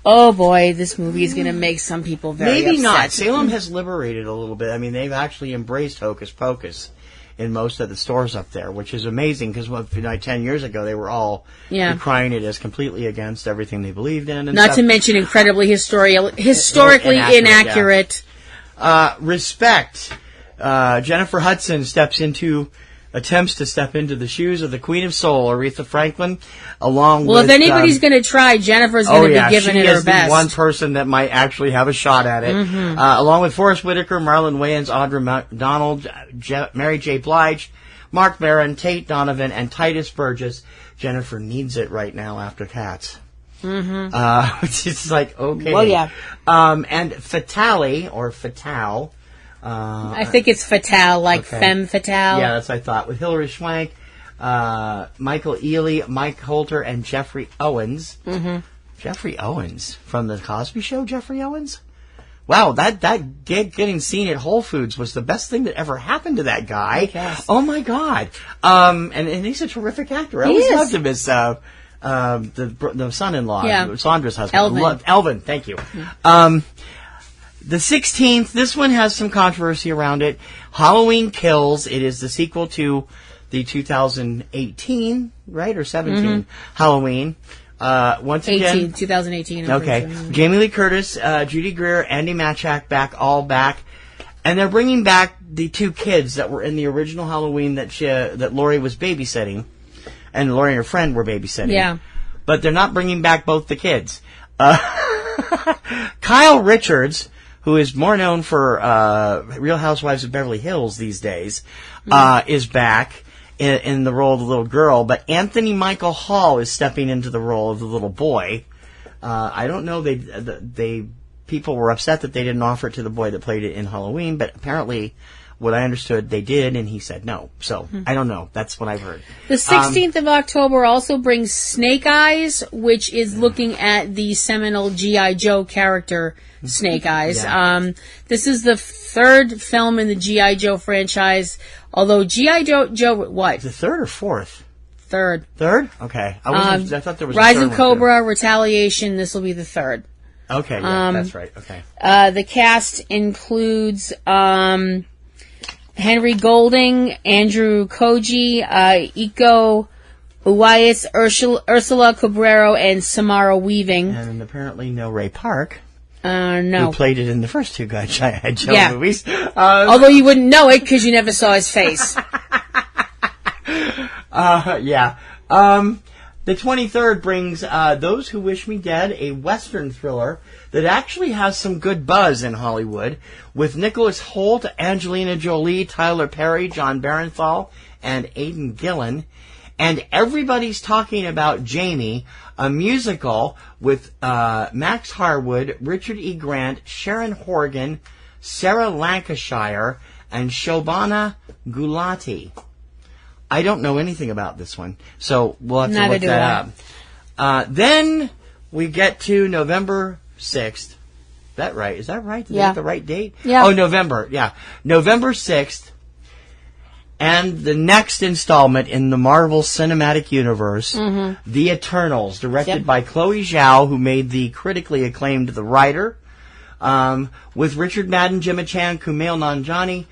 Oh boy, this movie is going to make some people very Maybe upset. not. Salem has liberated a little bit. I mean, they've actually embraced Hocus Pocus. in most of the stores up there, which is amazing because 10 years ago they were all decrying it as completely against everything they believed in. And Not to mention incredibly historically inaccurate. Yeah. Respect. Jennifer Hudson attempts to step into the shoes of the Queen of Soul, Aretha Franklin, along with... Well, if anybody's going to try, Jennifer's going to be giving it her best. She is the one person that might actually have a shot at it. Mm-hmm. Along with Forrest Whitaker, Marlon Wayans, Audra McDonald, Mary J. Blige, Mark Maron, Tate Donovan, and Titus Burgess. Jennifer needs it right now after Cats. Mm-hmm. It's like, okay. Well, yeah. And Fatale, or Fatale... I think it's fatale, like femme fatale. Yeah, that's what I thought. With Hilary Swank, Michael Ealy, Mike Holter, and Jeffrey Owens. Mm-hmm. Jeffrey Owens from The Cosby Show. Jeffrey Owens. Wow, that gig getting seen at Whole Foods was the best thing that ever happened to that guy. Oh my God! And he's a terrific actor. I always loved him as the son-in-law, Sandra's husband, Elvin. Thank you. The 16th, this one has some controversy around it. Halloween Kills. It is the sequel to the 2018, right, or 17 Halloween. Once again, 2018. Okay. Jamie Lee Curtis, Judy Greer, Andy Matchak all back. And they're bringing back the two kids that were in the original Halloween that Laurie was babysitting. And Laurie and her friend were babysitting. Yeah. But they're not bringing back both the kids. Kyle Richards, who is more known for Real Housewives of Beverly Hills these days, is back in the role of the little girl. But Anthony Michael Hall is stepping into the role of the little boy. I don't know. People were upset that they didn't offer it to the boy that played it in Halloween, but apparently, what I understood, they did, and he said no. So, I don't know. That's what I've heard. The 16th of October also brings Snake Eyes, which is looking at the seminal G.I. Joe character, Snake Eyes. Yeah. This is the third film in the G.I. Joe franchise, although G.I. Joe, what? The third or fourth? Third. Third? Okay. I thought there was Rise a third of Cobra, Retaliation, this will be the third. Okay, yeah, that's right. Okay. The cast includes Henry Golding, Andrew Koji, Iko Uwais, Ursula Cabrero, and Samara Weaving. And apparently no Ray Park. No. Who played it in the first two G.I. Joe movies. Although you wouldn't know it because you never saw his face. Yeah. The 23rd brings Those Who Wish Me Dead, a Western thriller that actually has some good buzz in Hollywood, with Nicholas Hoult, Angelina Jolie, Tyler Perry, John Barenthal, and Aidan Gillen. And everybody's talking about Jamie, a musical with Max Harwood, Richard E. Grant, Sharon Horgan, Sarah Lancashire, and Shobana Gulati. I don't know anything about this one, so we'll have to look that up. Then we get to November 6th. Is that right? Is that right? Did I get the right date? Yeah. Oh, November. Yeah. November 6th. And the next installment in the Marvel Cinematic Universe, The Eternals, directed by Chloe Zhao, who made the critically acclaimed The Rider, with Richard Madden, Gemma Chan, Kumail Nanjiani,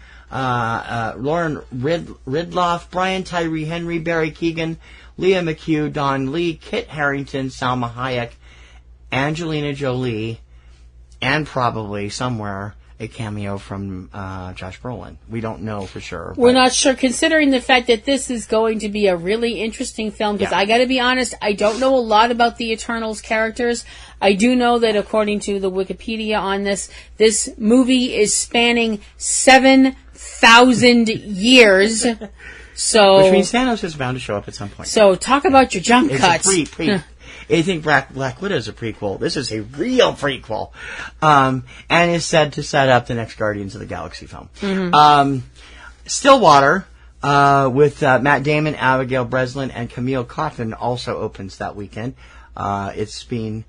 Lauren Ridloff, Brian Tyree Henry, Barry Keoghan, Leah McHugh, Don Lee, Kit Harington, Salma Hayek, Angelina Jolie, and probably somewhere a cameo from Josh Brolin. We don't know for sure. We're not sure, considering the fact that this is going to be a really interesting film, because I got to be honest, I don't know a lot about the Eternals characters. I do know that according to the Wikipedia on this movie is spanning 7,000 years. So, which means Thanos is bound to show up at some point. So talk about your jump cuts. You think Black Widow is a prequel. This is a real prequel. And is said to set up the next Guardians of the Galaxy film. Stillwater, with Matt Damon, Abigail Breslin, and Camille Coffin also opens that weekend. It's been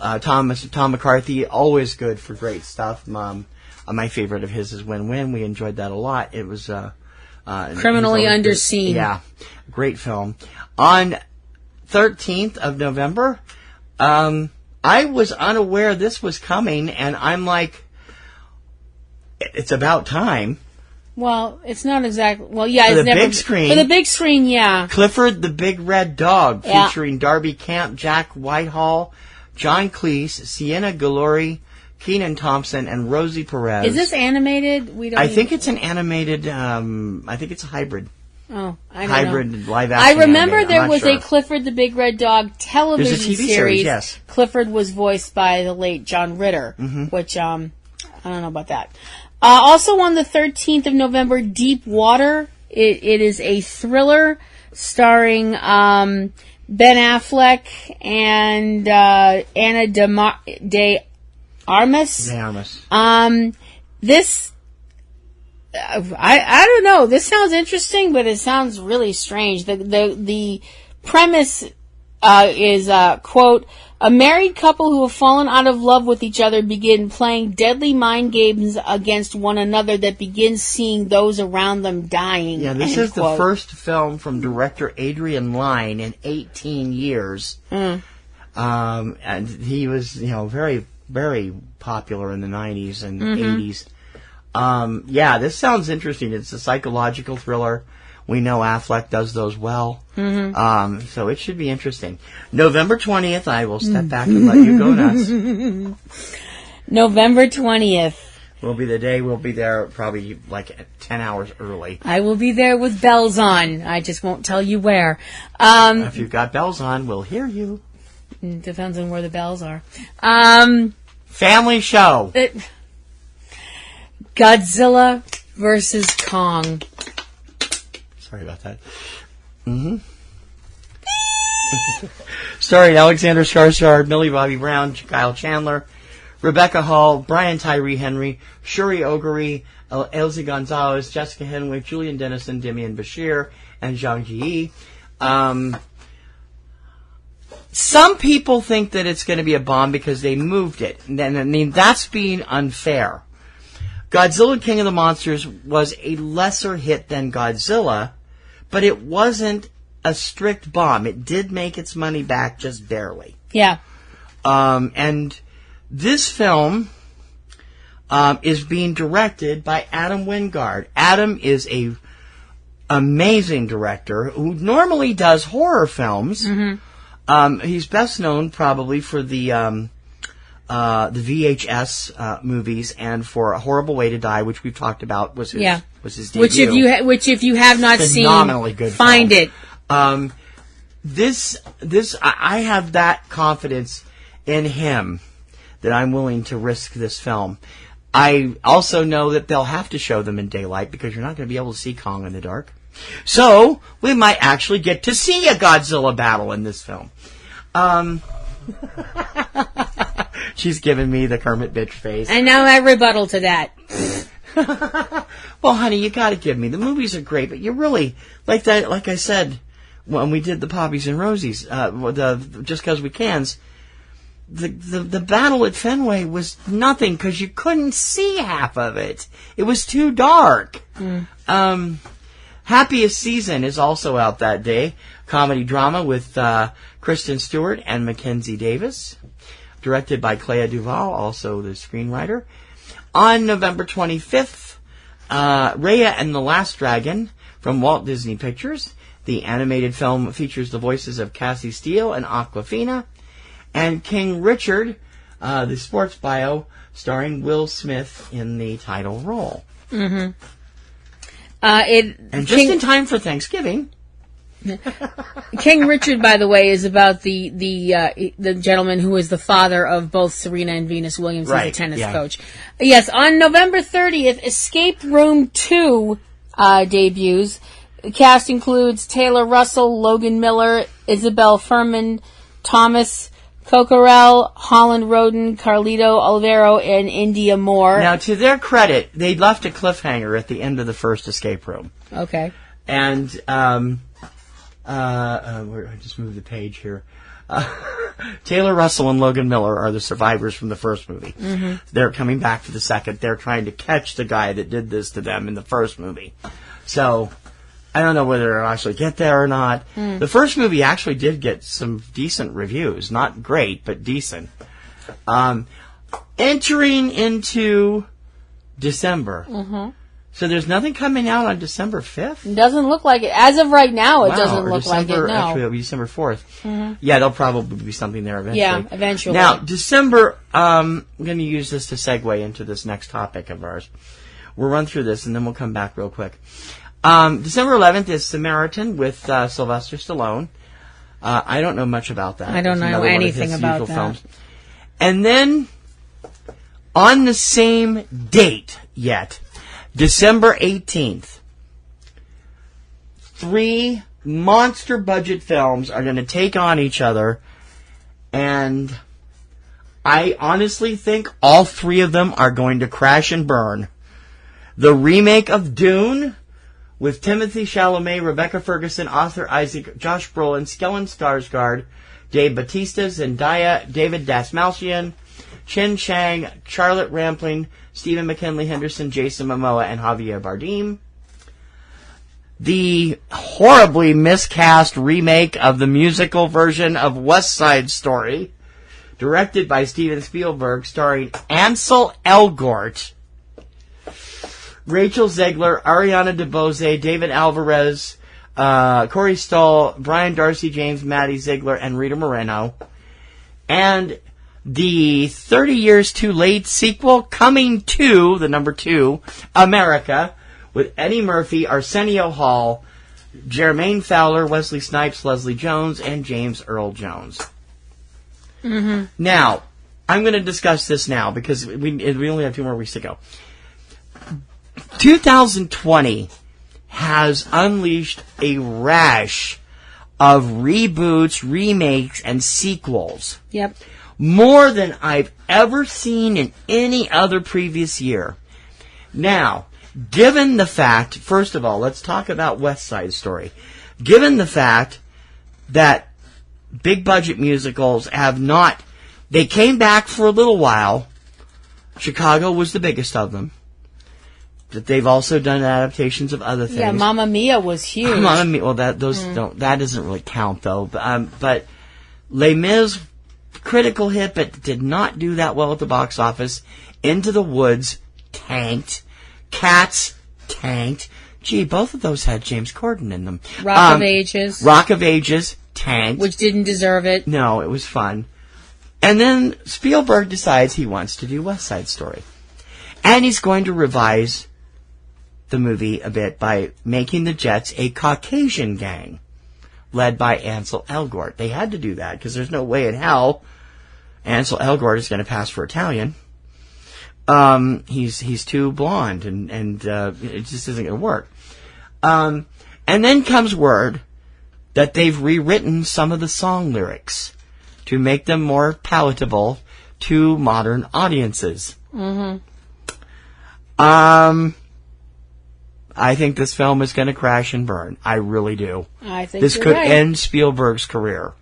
Tom McCarthy, always good for great stuff. My favorite of his is Win-Win. We enjoyed that a lot. It was Criminally Underseen. Yeah, great film. On 13th of November, I was unaware this was coming, and I'm like, it's about time. Well, it's not exactly. Well, yeah, For it's the never big screen. For the big screen, yeah. Clifford the Big Red Dog, Yeah. featuring Darby Camp, Jack Whitehall, John Cleese, Sienna Gallery, Kenan Thompson, and Rosie Perez. Is this animated? We don't. I think it's an animated. I think it's a hybrid. Oh, I don't hybrid know. live action. I remember animated. there I'm was not a sure. Clifford the Big Red Dog television There's a TV series, yes. Clifford was voiced by the late John Ritter, Mhm. which I don't know about that. Also on the 13th of November, Deep Water. It is a thriller starring Ben Affleck and Ana de Armas. This, I don't know. This sounds interesting, but it sounds really strange. The premise is quote, a married couple who have fallen out of love with each other begin playing deadly mind games against one another that begin seeing those around them dying. Yeah, this end is quote. the first film from director Adrian Lyne in 18 years. And he was, very, very popular in the 90s and Mhm. 80s. Yeah, this sounds interesting. It's a psychological thriller. We know Affleck does those well. Mhm. So it should be interesting. November 20th, I will step back and let you go nuts. November 20th. Will be the day we'll be there probably like 10 hours early. I will be there with bells on. I just won't tell you where. If you've got bells on, we'll hear you. Depends on where the bells are. Family show. Godzilla versus Kong. Sorry about that. Starring Alexander Skarsgård, Millie Bobby Brown, Kyle Chandler, Rebecca Hall, Brian Tyree Henry, Shuri Oguri, Elsie Gonzalez, Jessica Henwick, Julian Dennison, Demian Bashir, and Zhang Ji. Some people think that it's going to be a bomb because they moved it. And that's being unfair. Godzilla King of the Monsters was a lesser hit than Godzilla, but it wasn't a strict bomb. It did make its money back just barely. Yeah. And this film is being directed by Adam Wingard. Adam is a amazing director who normally does horror films. He's best known probably for the VHS movies and for A Horrible Way to Die, which we've talked about was his debut. Which if you have not Phenomenally seen, good find film. it. I have that confidence in him that I'm willing to risk this film. I also know that they'll have to show them in daylight because you're not going to be able to see Kong in the dark. So we might actually get to see a Godzilla battle in this film. She's giving me the Kermit bitch face. And now I rebuttal to that. Well, honey, you got to give me. The movies are great, but you really like that. Like I said when we did the Poppies and Rosies, Just 'Cause We Can's. The battle at Fenway was nothing because you couldn't see half of it. It was too dark. Happiest Season is also out that day. Comedy drama with Kristen Stewart and Mackenzie Davis. Directed by Clea Duvall, also the screenwriter. On November 25th, Raya and the Last Dragon from Walt Disney Pictures. The animated film features the voices of Cassie Steele and Awkwafina. And King Richard, the sports bio, starring Will Smith in the title role. Mm-hmm. And just in time for Thanksgiving. King Richard, by the way, is about the gentleman who is the father of both Serena and Venus Williams, who's a tennis coach. Yes, on November 30th, Escape Room 2 debuts. The cast includes Taylor Russell, Logan Miller, Isabel Furman, Thomas Coquerel, Holland Roden, Carlito Olivero, and India Moore. Now, to their credit, they left a cliffhanger at the end of the first Escape Room. Okay. And I just moved the page here. Taylor Russell and Logan Miller are the survivors from the first movie. Mm-hmm. They're coming back for the second. They're trying to catch the guy that did this to them in the first movie. So I don't know whether they'll actually get there or not. The first movie actually did get some decent reviews. Not great, but decent. Entering into December. So there's nothing coming out on December 5th? It doesn't look like it. As of right now, it doesn't look like it, no. Actually, it'll be December 4th. Mm-hmm. Yeah, there'll probably be something there eventually. Yeah, eventually. Now, December, I'm going to use this to segue into this next topic of ours. We'll run through this, and then we'll come back real quick. December 11th is Samaritan with Sylvester Stallone. I don't know much about that. I don't know anything about that. Films. And then, on the same date yet, December 18th, 3 monster budget films are going to take on each other, and I honestly think all 3 of them are going to crash and burn. The remake of Dune, with Timothy Chalamet, Rebecca Ferguson, Arthur Isaac, Josh Brolin, Stellan Skarsgård, Dave Bautista, Zendaya, David Dastmalchian, Chen Chang, Charlotte Rampling, Stephen McKinley Henderson, Jason Momoa, and Javier Bardem. The horribly miscast remake of the musical version of West Side Story, directed by Steven Spielberg, starring Ansel Elgort, Rachel Zegler, Ariana DeBose, David Alvarez, Corey Stoll, Brian Darcy James, Maddie Ziegler, and Rita Moreno. And the 30 Years Too Late sequel, Coming to, the number 2, America, with Eddie Murphy, Arsenio Hall, Jermaine Fowler, Wesley Snipes, Leslie Jones, and James Earl Jones. Mm-hmm. Now, I'm going to discuss this now because we only have 2 more weeks to go. 2020 has unleashed a rash of reboots, remakes, and sequels. Yep. More than I've ever seen in any other previous year. Now, given the fact, first of all, let's talk about West Side Story. Given the fact that big budget musicals have not, they came back for a little while. Chicago was the biggest of them. But they've also done adaptations of other things. Yeah, Mamma Mia was huge. Mamma Mia, well, that doesn't really count though. But Les Mis, critical hit, but did not do that well at the box office. Into the Woods tanked. Cats tanked. Gee, both of those had James Corden in them. Rock of Ages. Rock of Ages tanked. Which didn't deserve it. No, it was fun. And then Spielberg decides he wants to do West Side Story. And he's going to revise the movie a bit by making the Jets a Caucasian gang led by Ansel Elgort. They had to do that because there's no way in hell Ansel Elgort is going to pass for Italian. He's too blonde and it just isn't going to work. And then comes word that they've rewritten some of the song lyrics to make them more palatable to modern audiences. Mm-hmm. I think this film is going to crash and burn. I really do. I think this you're could right. end Spielberg's career.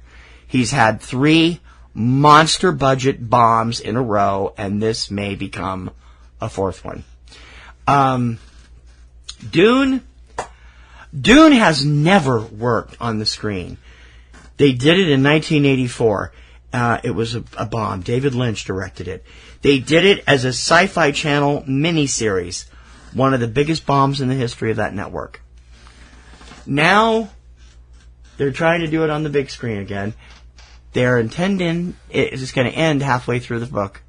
He's had 3 monster budget bombs in a row, and this may become a 4th one. Dune has never worked on the screen. They did it in 1984. It was a bomb. David Lynch directed it. They did it as a Sci-Fi Channel miniseries. One of the biggest bombs in the history of that network. Now, they're trying to do it on the big screen again. They're intending, it's going to end halfway through the book.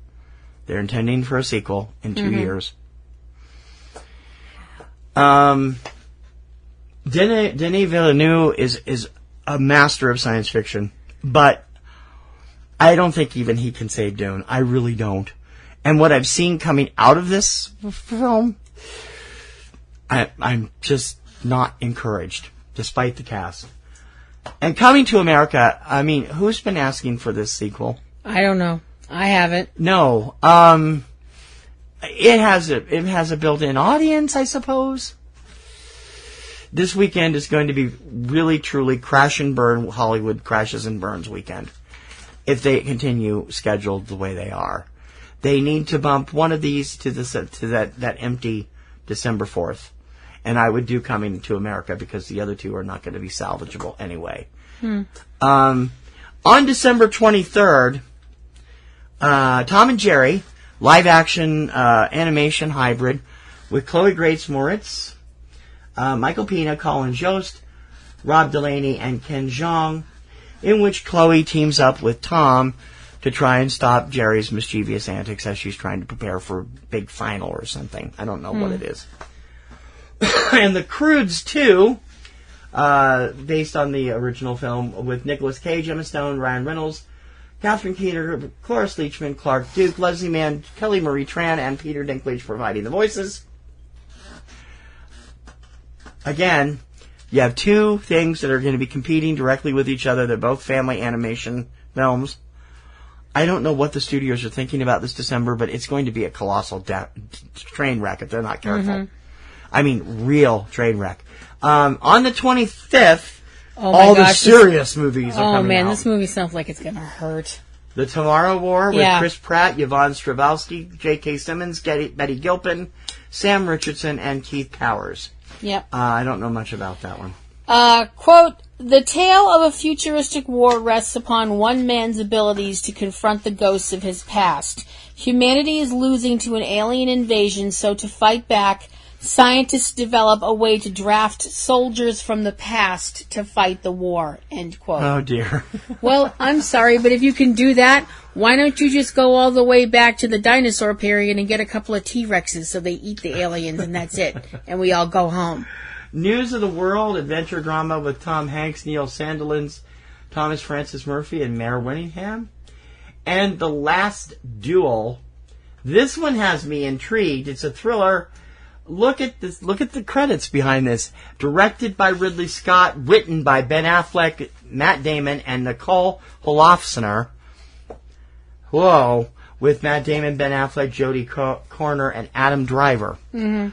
They're intending for a sequel in 2 years. Denis Villeneuve is a master of science fiction, but I don't think even he can save Dune. I really don't. And what I've seen coming out of this film, I'm just not encouraged, despite the cast. And Coming to America, I mean, who's been asking for this sequel? I don't know. I haven't. No. It has a built-in audience, I suppose. This weekend is going to be really, truly crash and burn Hollywood crashes and burns weekend. If they continue scheduled the way they are. They need to bump one of these to that empty December 4th. And I would do Coming to America because the other 2 are not going to be salvageable anyway. On December 23rd, Tom and Jerry, live action animation hybrid with Chloe Grace Moritz, Michael Pena, Colin Jost, Rob Delaney, and Ken Jeong, in which Chloe teams up with Tom to try and stop Jerry's mischievous antics as she's trying to prepare for a big final or something. I don't know what it is. And The Croods 2, based on the original film, with Nicolas Cage, Emma Stone, Ryan Reynolds, Catherine Keener, Cloris Leachman, Clark Duke, Leslie Mann, Kelly Marie Tran, and Peter Dinklage providing the voices. Again, you have two things that are going to be competing directly with each other. They're both family animation films. I don't know what the studios are thinking about this December, but it's going to be a colossal train wreck if they're not careful. Mm-hmm. I mean, real train wreck. On the 25th, the serious movies are coming out. Oh, man, this movie sounds like it's going to hurt. The Tomorrow War with Chris Pratt, Yvonne Strahovski, J.K. Simmons, Betty Gilpin, Sam Richardson, and Keith Powers. Yep. I don't know much about that one. Quote, the tale of a futuristic war rests upon one man's abilities to confront the ghosts of his past. Humanity is losing to an alien invasion, so to fight back, scientists develop a way to draft soldiers from the past to fight the war. End quote. Oh, dear. Well, I'm sorry, but if you can do that, why don't you just go all the way back to the dinosaur period and get a couple of T-Rexes so they eat the aliens and that's it, and we all go home. News of the World, adventure drama with Tom Hanks, Neil Sandilands, Thomas Francis Murphy, and Mare Winningham. And The Last Duel. This one has me intrigued. It's a thriller. Look at this. Look at the credits behind this. Directed by Ridley Scott, written by Ben Affleck, Matt Damon, and Nicole Holofcener. Whoa. With Matt Damon, Ben Affleck, Jodie Corner, and Adam Driver. Mm-hmm.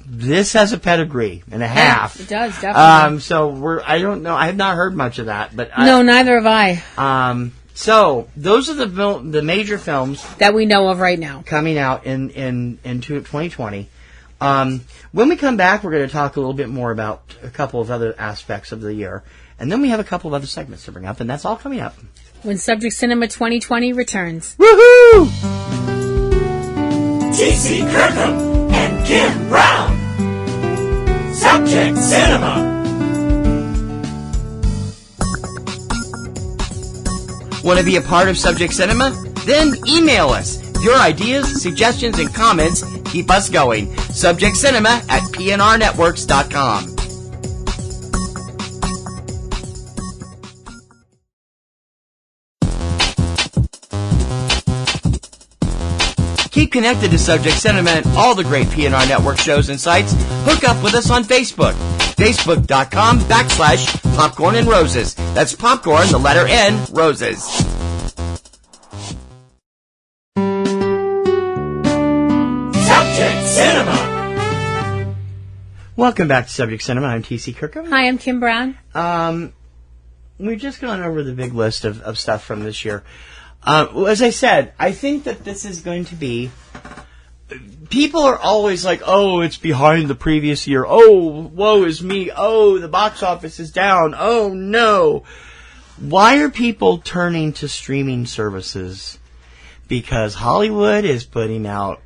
This has a pedigree and a half. It does, definitely. So I don't know. I have not heard much of that, but no, neither have I. So those are the major films that we know of right now coming out in 2020. When we come back, we're going to talk a little bit more about a couple of other aspects of the year, and then we have a couple of other segments to bring up, and that's all coming up when Subject Cinema 2020 returns. Woohoo! T.C. Kirkham and Kim Brown. Subject Cinema. Want to be a part of Subject Cinema? Then email us. Your ideas, suggestions, and comments keep us going. SubjectCinema@PNRNetworks.com. Keep connected to Subject Cinema and all the great PNR Network shows and sites. Hook up with us on Facebook. Facebook.com/Popcorn and Roses. That's popcorn, the letter N, roses. Subject Cinema. Welcome back to Subject Cinema. I'm T.C. Kirkham. Hi, I'm Kim Brown. We've just gone over the big list of stuff from this year. As I said, I think that this is going to be... People are always like, oh, it's behind the previous year. Oh, woe is me. Oh, the box office is down. Oh, no. Why are people turning to streaming services? Because Hollywood is putting out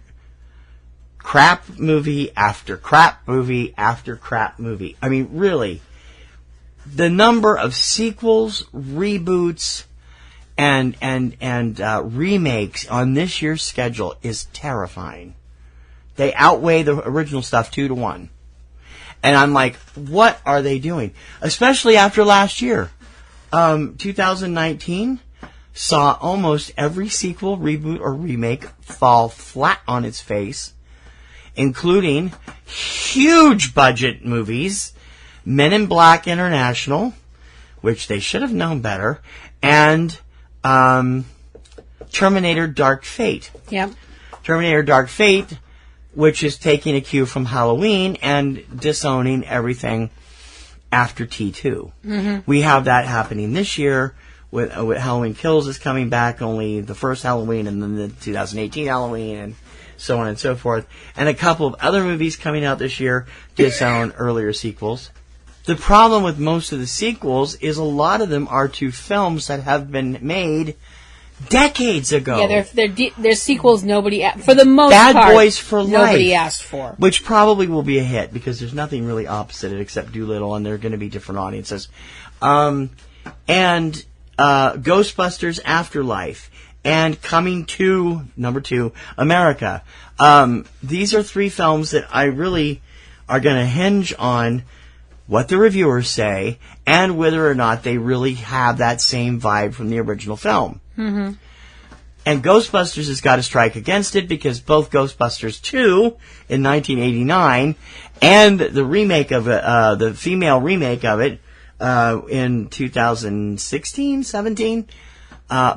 crap movie after crap movie after crap movie. I mean, really. The number of sequels, reboots, and remakes on this year's schedule is terrifying. They outweigh the original stuff 2-1. And I'm like, what are they doing? Especially after last year. 2019 saw almost every sequel, reboot, or remake fall flat on its face, including huge budget movies, Men in Black International, which they should have known better, and Terminator Dark Fate. Yep. Terminator Dark Fate, which is taking a cue from Halloween and disowning everything after T2. Mm-hmm. We have that happening this year with Halloween Kills is coming back, only the first Halloween and then the 2018 Halloween and so on and so forth. And a couple of other movies coming out this year disown earlier sequels. The problem with most of the sequels is a lot of them are to films that have been made decades ago. Yeah, they're sequels nobody for the most Bad part. Boys for Life. Nobody asked for. Which probably will be a hit because there's nothing really opposite it except Doolittle, and they're going to be different audiences. And Ghostbusters Afterlife. And Coming to, number 2, America. These are 3 films that I really are going to hinge on what the reviewers say and whether or not they really have that same vibe from the original film. Mm-hmm. And Ghostbusters has got to strike against it because both Ghostbusters 2 in 1989 and the remake of it, the female remake of it in 2016, 17,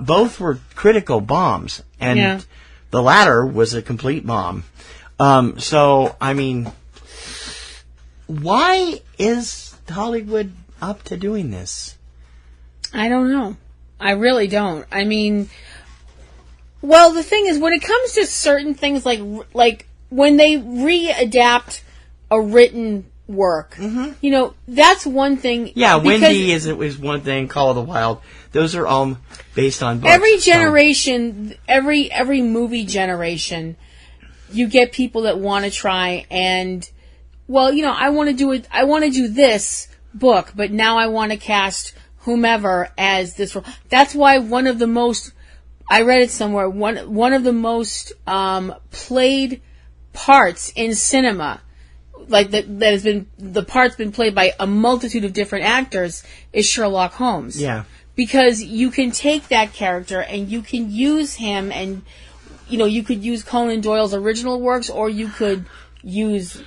both were critical bombs. And the latter was a complete bomb. So, I mean, why is Hollywood up to doing this? I don't know. I really don't. I mean, well, the thing is, when it comes to certain things like when they readapt a written work, you know, that's one thing. Yeah, Wendy is one thing, Call of the Wild. Those are all based on books. Every generation, every movie generation, you get people that want to try and, well, you know, I want to do this book, but now I want to cast whomever as this role. That's why one of the most, I read it somewhere, one of the most played parts in cinema, like that has been, the part's been played by a multitude of different actors, is Sherlock Holmes. Yeah. Because you can take that character and you can use him, and, you know, you could use Conan Doyle's original works, or you could use,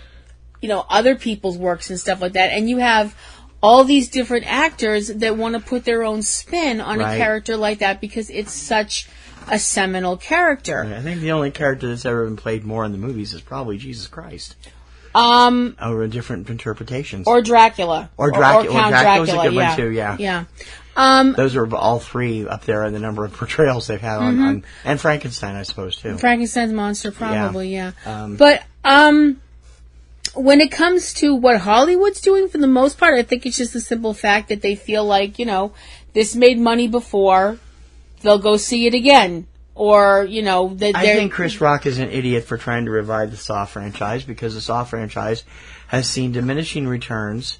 you know, other people's works and stuff like that, and you have all these different actors that want to put their own spin on a character like that because it's such a seminal character. I think the only character that's ever been played more in the movies is probably Jesus Christ. Or different interpretations. Or Dracula. Or Count Dracula's a good yeah. one too, yeah. Yeah. Those are all 3 up there in the number of portrayals they've had on and Frankenstein, I suppose, too. Frankenstein's monster, probably, yeah. But when it comes to what Hollywood's doing, for the most part, I think it's just the simple fact that they feel like, you know, this made money before, they'll go see it again. Or, you know, that I think Chris Rock is an idiot for trying to revive the Saw franchise, because the Saw franchise has seen diminishing returns,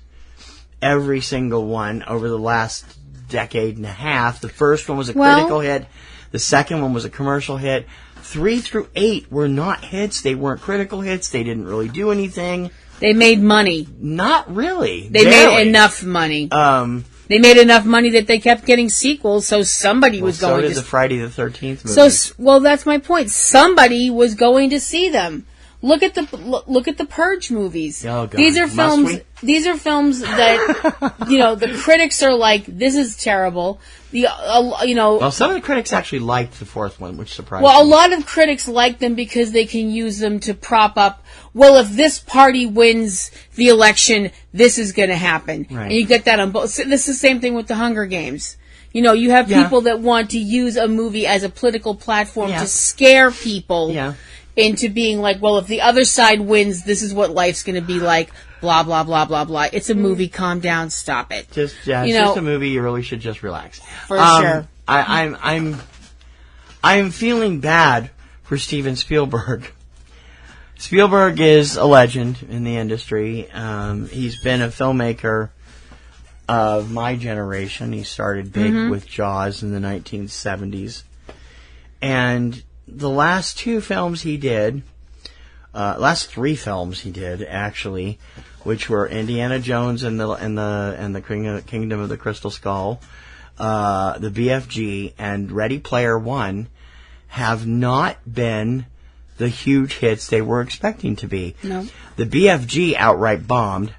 every single one, over the last decade and a half. The first one was a critical hit. The second one was a commercial hit. 3 through 8 were not hits. They weren't critical hits. They didn't really do anything. They made money. Not really. They made enough money. They made enough money that they kept getting sequels, so somebody was going to... So did the Friday the 13th movies. So, well, that's my point. Somebody was going to see them. Look at the Purge movies. Oh, God. These are films. These are films that, you know, the critics are like, this is terrible. Well, some of the critics actually liked the 4th one, which surprised me. Well, a lot of critics like them because they can use them to prop up, well, if this party wins the election, this is going to happen. Right. And you get that on both. This is the same thing with the Hunger Games. You know, you have people that want to use a movie as a political platform to scare people into being like, well, if the other side wins, this is what life's going to be like, blah, blah, blah, blah, blah. It's a movie. Calm down. Stop it. It's just a movie. You really should just relax. For sure. I'm feeling bad for Steven Spielberg. Spielberg is a legend in the industry. He's been a filmmaker of my generation. He started big with Jaws in the 1970s. And the last 2 films he did, last 3 films he did, actually, which were Indiana Jones and the Kingdom of the Crystal Skull, the BFG, and Ready Player One, have not been the huge hits they were expecting to be. No. The BFG outright bombed.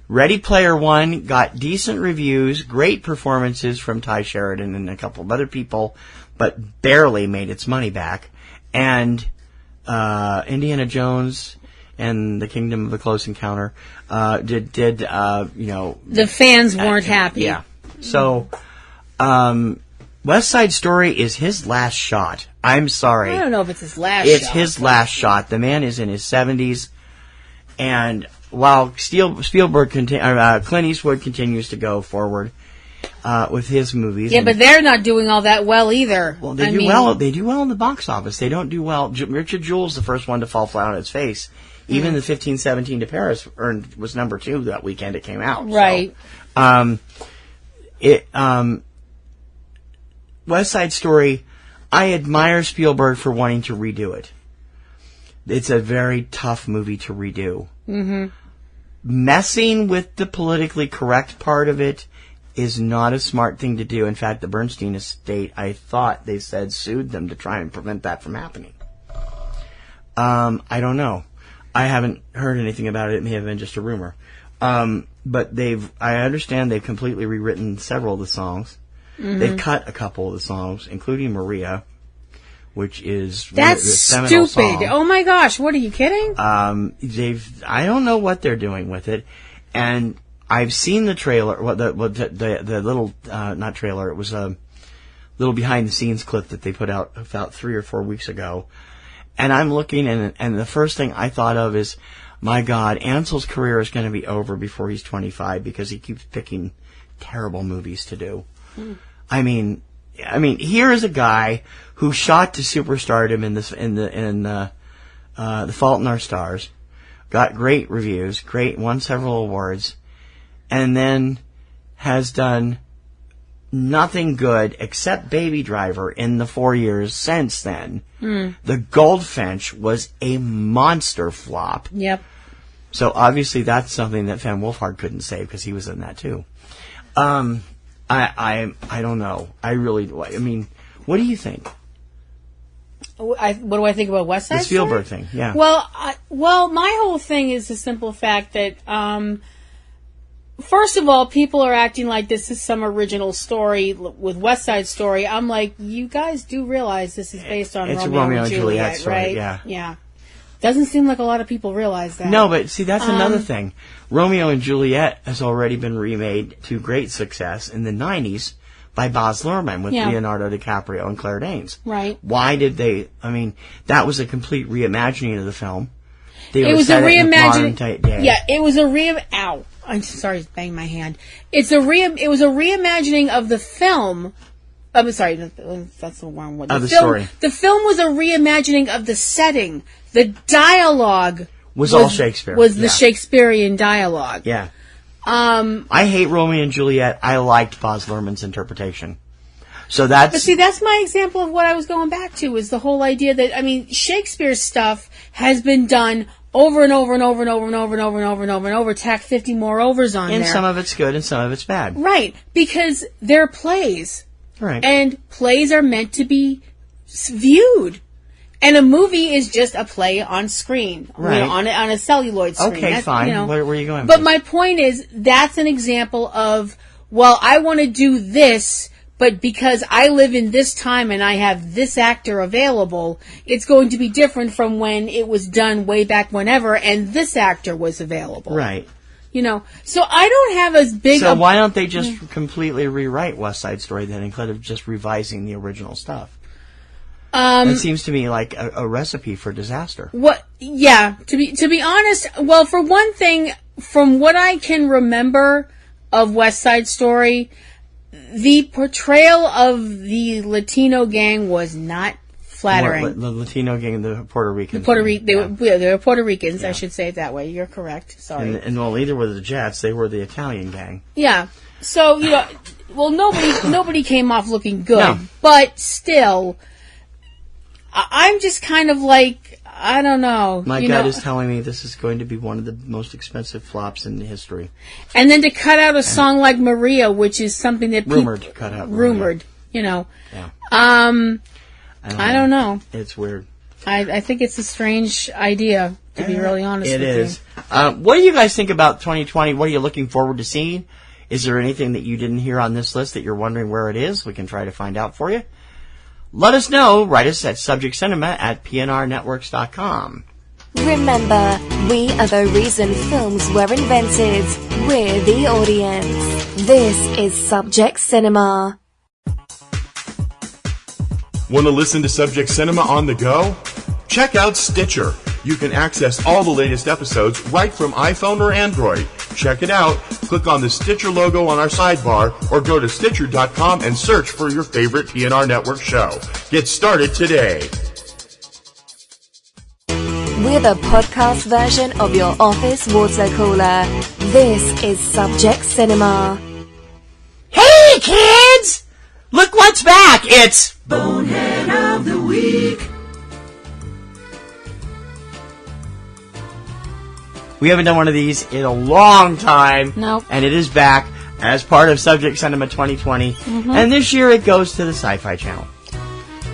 Ready Player One got decent reviews, great performances from Ty Sheridan and a couple of other people, but barely made its money back. And Indiana Jones and the Kingdom of the Close Encounter did the fans weren't happy. Yeah. So West Side Story is his last shot. I'm sorry. I don't know if it's his last It's shot. his last shot. The man is in his 70s, and while Spielberg Clint Eastwood continues to go forward, with his movies. Yeah, but they're not doing all that well either. Well, they do well. They do well in the box office. They don't do well. Richard Jewell's the first one to fall flat on its face. Even the 1517 to Paris was number 2 that weekend it came out. Right. So, West Side Story, I admire Spielberg for wanting to redo it. It's a very tough movie to redo. Mm-hmm. Messing with the politically correct part of it is not a smart thing to do. In fact, the Bernstein estate, I thought they said sued them to try and prevent that from happening. I don't know. I haven't heard anything about it. It may have been just a rumor. But I understand they've completely rewritten several of the songs. Mm-hmm. They've cut a couple of the songs, including Maria, which is that's seminal stupid. Song. Oh my gosh, what are you kidding? I don't know what they're doing with it, and I've seen the trailer. The little not trailer. It was a little behind the scenes clip that they put out about 3 or 4 weeks ago. And I'm looking, and the first thing I thought of is, my God, Ansel's career is going to be over before he's 25 because he keeps picking terrible movies to do. Mm. I mean, here is a guy who shot to superstardom in The Fault in Our Stars, got great reviews, won several awards, and then has done nothing good except Baby Driver in the 4 years since then. Mm. The Goldfinch was a monster flop. Yep. So obviously that's something that Van Wolfhard couldn't say because he was in that too. I don't know. I mean, what do you think? What do I think about West Side Story? The Spielberg thing, yeah. Well, my whole thing is the simple fact that, first of all, people are acting like this is some original story with West Side Story. I'm like, you guys do realize this is based on Romeo and Juliet, story, right? Yeah. Yeah. Doesn't seem like a lot of people realize that. No, but see, that's another thing. Romeo and Juliet has already been remade to great success in the 90s by Baz Luhrmann with Leonardo DiCaprio and Claire Danes. Right. Why did they... I mean, that was a complete reimagining of the film. It was a reimagining... Yeah, it was a Ow. I'm sorry, bang my hand. It was a reimagining of the film... I'm sorry, that's the wrong one. The story. The film was a reimagining of the setting. The dialogue was all Shakespeare. Was the Shakespearean dialogue. Yeah. I hate Romeo and Juliet. I liked Baz Luhrmann's interpretation. So that's... But see, that's my example of what I was going back to, is the whole idea that, I mean, Shakespeare's stuff has been done over and over and over and over and over and over and over and over and over. Tack 50 more overs on there. And some of it's good and some of it's bad. Right. Because they're plays. Right. And plays are meant to be viewed. And a movie is just a play on screen, right. On a celluloid screen. Okay, that's, fine. Where are you going? But my point is, that's an example of, well, I want to do this, but because I live in this time and I have this actor available, it's going to be different from when it was done way back whenever and this actor was available. Right. So I don't have as big. So why don't they just completely rewrite West Side Story then, instead of just revising the original stuff? It seems to me like a recipe for disaster. What? Yeah. To be honest, well, for one thing, from what I can remember of West Side Story, the portrayal of the Latino gang was not flattering. The Latino gang, the Puerto Ricans. They were Puerto Ricans. Yeah. I should say it that way. You're correct. Sorry. And well, neither were the Jets. They were the Italian gang. Yeah. So well, nobody came off looking good, no. But still. I'm just kind of like, I don't know. My gut is telling me this is going to be one of the most expensive flops in history. And then to cut out a song like Maria, which is something that rumored to cut out. Rumored, Yeah. I don't know. It's weird. I think it's a strange idea, to be really honest with you. It is. What do you guys think about 2020? What are you looking forward to seeing? Is there anything that you didn't hear on this list that you're wondering where it is? We can try to find out for you. Let us know. Write us at subjectcinema@PNRNetworks.com. Remember, we are the reason films were invented. We're the audience. This is Subject Cinema. Want to listen to Subject Cinema on the go? Check out Stitcher. You can access all the latest episodes right from iPhone or Android. Check it out. Click on the Stitcher logo on our sidebar or go to Stitcher.com and search for your favorite PNR Network show. Get started today. We're the podcast version of your office water cooler. This is Subject Cinema. Hey, kids! Look what's back! It's Bonehead of the Week. We haven't done one of these in a long time. Nope. And it is back as part of Subject Cinema 2020. Mm-hmm. And this year it goes to the Sci-Fi Channel.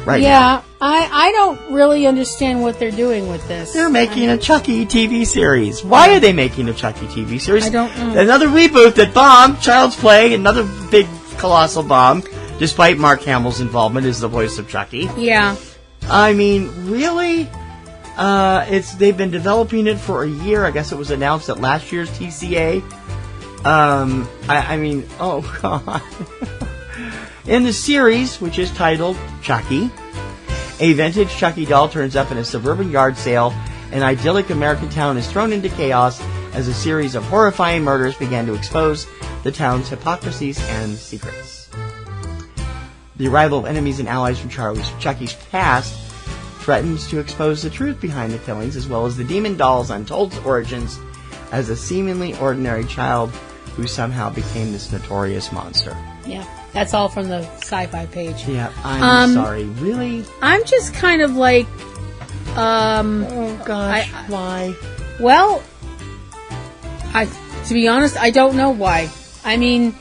Right yeah, now. I don't really understand what they're doing with this. They're making a Chucky TV series. Why are they making a Chucky TV series? I don't know. Another reboot that bombed. Child's Play, another big, colossal bomb. Despite Mark Hamill's involvement as the voice of Chucky. Yeah. I mean, really? They've been developing it for a year. I guess it was announced at last year's TCA. I mean, oh god. In the series, which is titled Chucky, a vintage Chucky doll turns up in a suburban yard sale. An idyllic American town is thrown into chaos as a series of horrifying murders began to expose the town's hypocrisies and secrets. The arrival of enemies and allies from Chucky's past threatens to expose the truth behind the killings, as well as the demon doll's untold origins as a seemingly ordinary child who somehow became this notorious monster. Yeah, that's all from the sci-fi page. Yeah, I'm sorry. Really? I'm just kind of like, oh gosh, why? Well, to be honest, I don't know why. I mean,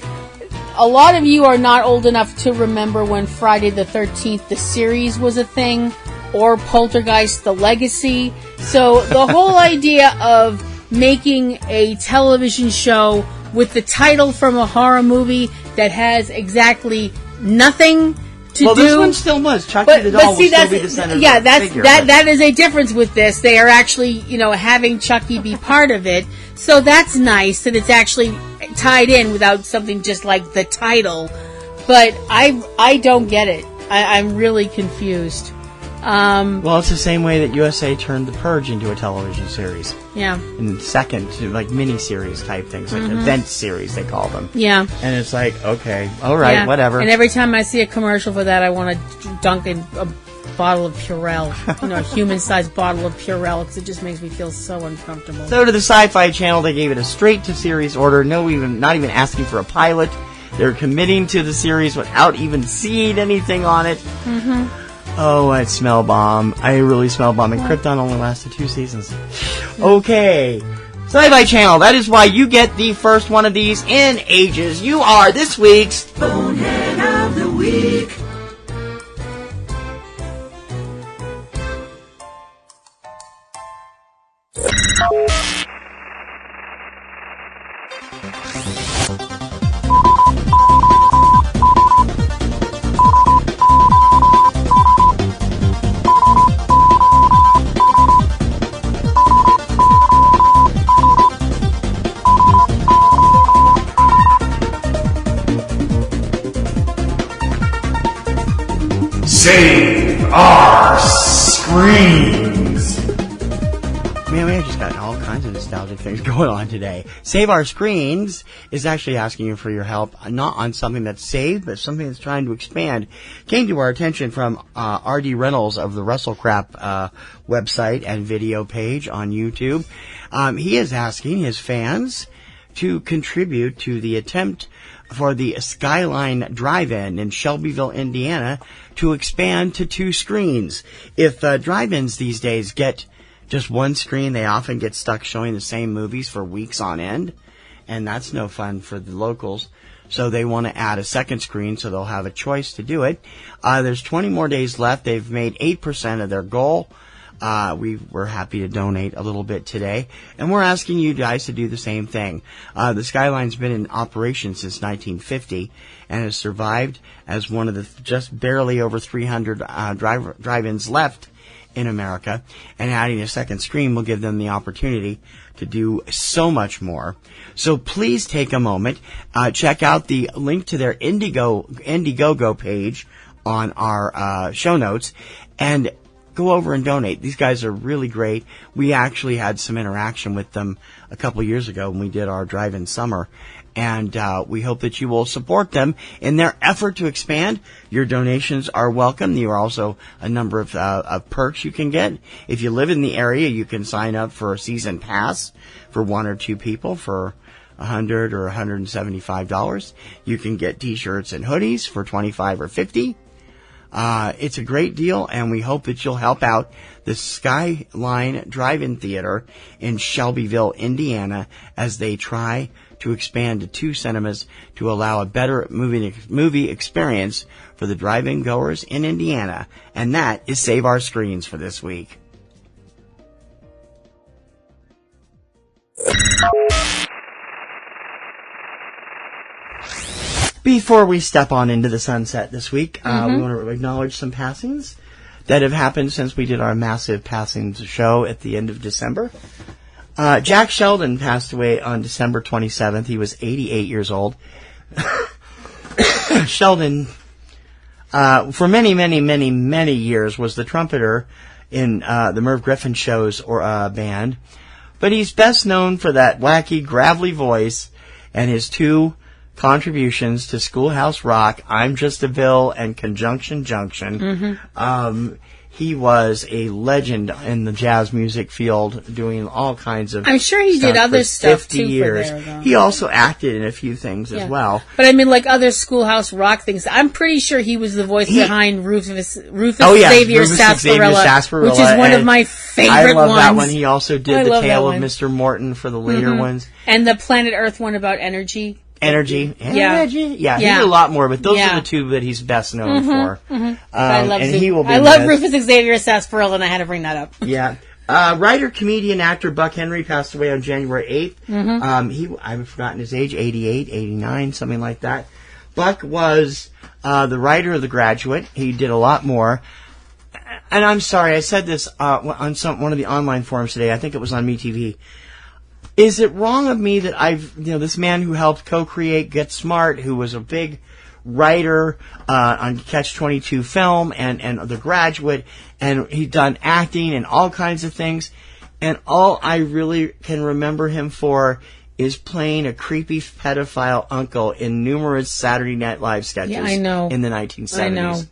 a lot of you are not old enough to remember when Friday the 13th, the series, was a thing, or Poltergeist, the Legacy. So the whole idea of making a television show with the title from a horror movie that has exactly nothing to do. Well, this one still was. Chucky the doll will still be the center of the figure. That is a difference with this. They are actually, having Chucky be part of it. So that's nice that it's actually tied in without something just like the title. But I don't get it. I'm really confused. Well, it's the same way that USA turned The Purge into a television series. Yeah. And second, like mini-series type things, like event series, they call them. Yeah. And it's like, okay, alright, whatever. And every time I see a commercial for that, I want to dunk in a bottle of Purell. A human-sized bottle of Purell, because it just makes me feel so uncomfortable. So to the Sci-Fi Channel, they gave it a straight-to-series order, not even asking for a pilot. They're committing to the series without even seeing anything on it. Mm-hmm. Oh, I smell bomb. I really smell bomb. And Krypton only lasted 2 seasons. Okay. Sci-Fi Channel, that is why you get the first one of these in ages. You are this week's Bonehead of the Week. Save our screens! Man, we just got all kinds of nostalgic things going on today. Save Our Screens is actually asking you for your help, not on something that's saved, but something that's trying to expand. Came to our attention from R.D. Reynolds of the WrestleCrap website and video page on YouTube. He is asking his fans to contribute to the attempt for the Skyline Drive-In in Shelbyville, Indiana, to expand to 2 screens. If drive-ins these days get just 1 screen, they often get stuck showing the same movies for weeks on end, and that's no fun for the locals. So they want to add a second screen, so they'll have a choice to do it. There's 20 more days left. They've made 8% of their goal. We were happy to donate a little bit today, and we're asking you guys to do the same thing. The Skyline's been in operation since 1950 and has survived as one of the just barely over 300 drive-ins left in America, and adding a second screen will give them the opportunity to do so much more. So please take a moment, check out the link to their Indiegogo page on our show notes, and go over and donate. These guys are really great. We actually had some interaction with them a couple of years ago when we did our drive-in summer. And we hope that you will support them in their effort to expand. Your donations are welcome. There are also a number of perks you can get. If you live in the area, you can sign up for a season pass for 1 or 2 people for $100 or $175. You can get T-shirts and hoodies for $25 or $50. It's a great deal, and we hope that you'll help out the Skyline Drive-In Theater in Shelbyville, Indiana, as they try to expand to 2 cinemas to allow a better movie experience for the drive-in goers in Indiana. And that is Save Our Screens for this week. Before we step on into the sunset this week, we want to acknowledge some passings that have happened since we did our massive passings show at the end of December. Jack Sheldon passed away on December 27th. He was 88 years old. Sheldon, for many years, was the trumpeter in the Merv Griffin Show's band. But he's best known for that wacky, gravelly voice and his 2 contributions to Schoolhouse Rock, I'm Just a Bill, and Conjunction Junction. He was a legend in the jazz music field, doing all kinds of I'm sure he did other stuff, too, years. For there, though. He also acted in a few things as well. But I mean, like other Schoolhouse Rock things, I'm pretty sure he was the voice behind Rufus Xavier Sarsaparilla, which is one of my favorite ones. I love that one. He also did The Tale of Mr. Morton for the later ones. And the Planet Earth one about energy. Energy. Yeah, he did a lot more, but those are the 2 that he's best known for. I love Rufus Xavier Sarsaparilla, and I had to bring that up. Yeah. Writer, comedian, actor Buck Henry passed away on January 8th. I've forgotten his age, 88, 89, something like that. Buck was the writer of The Graduate. He did a lot more. And I'm sorry, I said this on one of the online forums today. I think it was on MeTV. Is it wrong of me that this man who helped co-create Get Smart, who was a big writer on Catch-22 film and The Graduate, and he'd done acting and all kinds of things, and all I really can remember him for is playing a creepy pedophile uncle in numerous Saturday Night Live sketches in the 1970s. I know.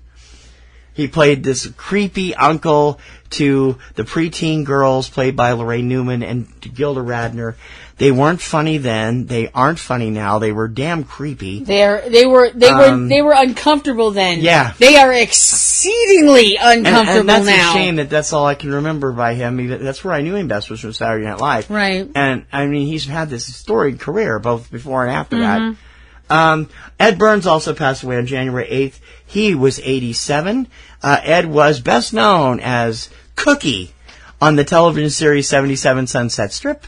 He played this creepy uncle to the preteen girls, played by Lorraine Newman and Gilda Radner. They weren't funny then. They aren't funny now. They were damn creepy. They were uncomfortable then. Yeah. They are exceedingly uncomfortable and that's now. a shame that's all I can remember by him. That's where I knew him best, was from Saturday Night Live. Right. And I mean, he's had this storied career both before and after that. Ed Burns also passed away on January 8th. He was 87. Ed was best known as Cookie on the television series 77 Sunset Strip.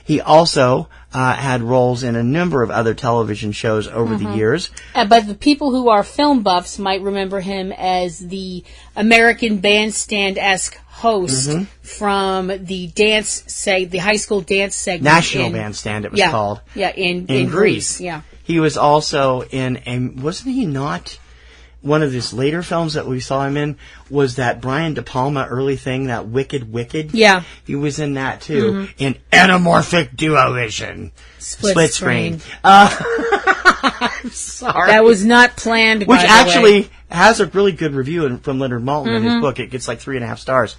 He also had roles in a number of other television shows over the years. But the people who are film buffs might remember him as the American Bandstand-esque host from the high school dance segment. National Bandstand, it was called. Yeah, in Greece. Yeah. He was also wasn't he not? One of his later films that we saw him in was that Brian De Palma early thing, that Wicked. Yeah. He was in that too, in Anamorphic Duovision. Split Screen. I'm sorry. That was not planned, Which actually has a really good review from Leonard Maltin in his book. It gets like 3.5 stars.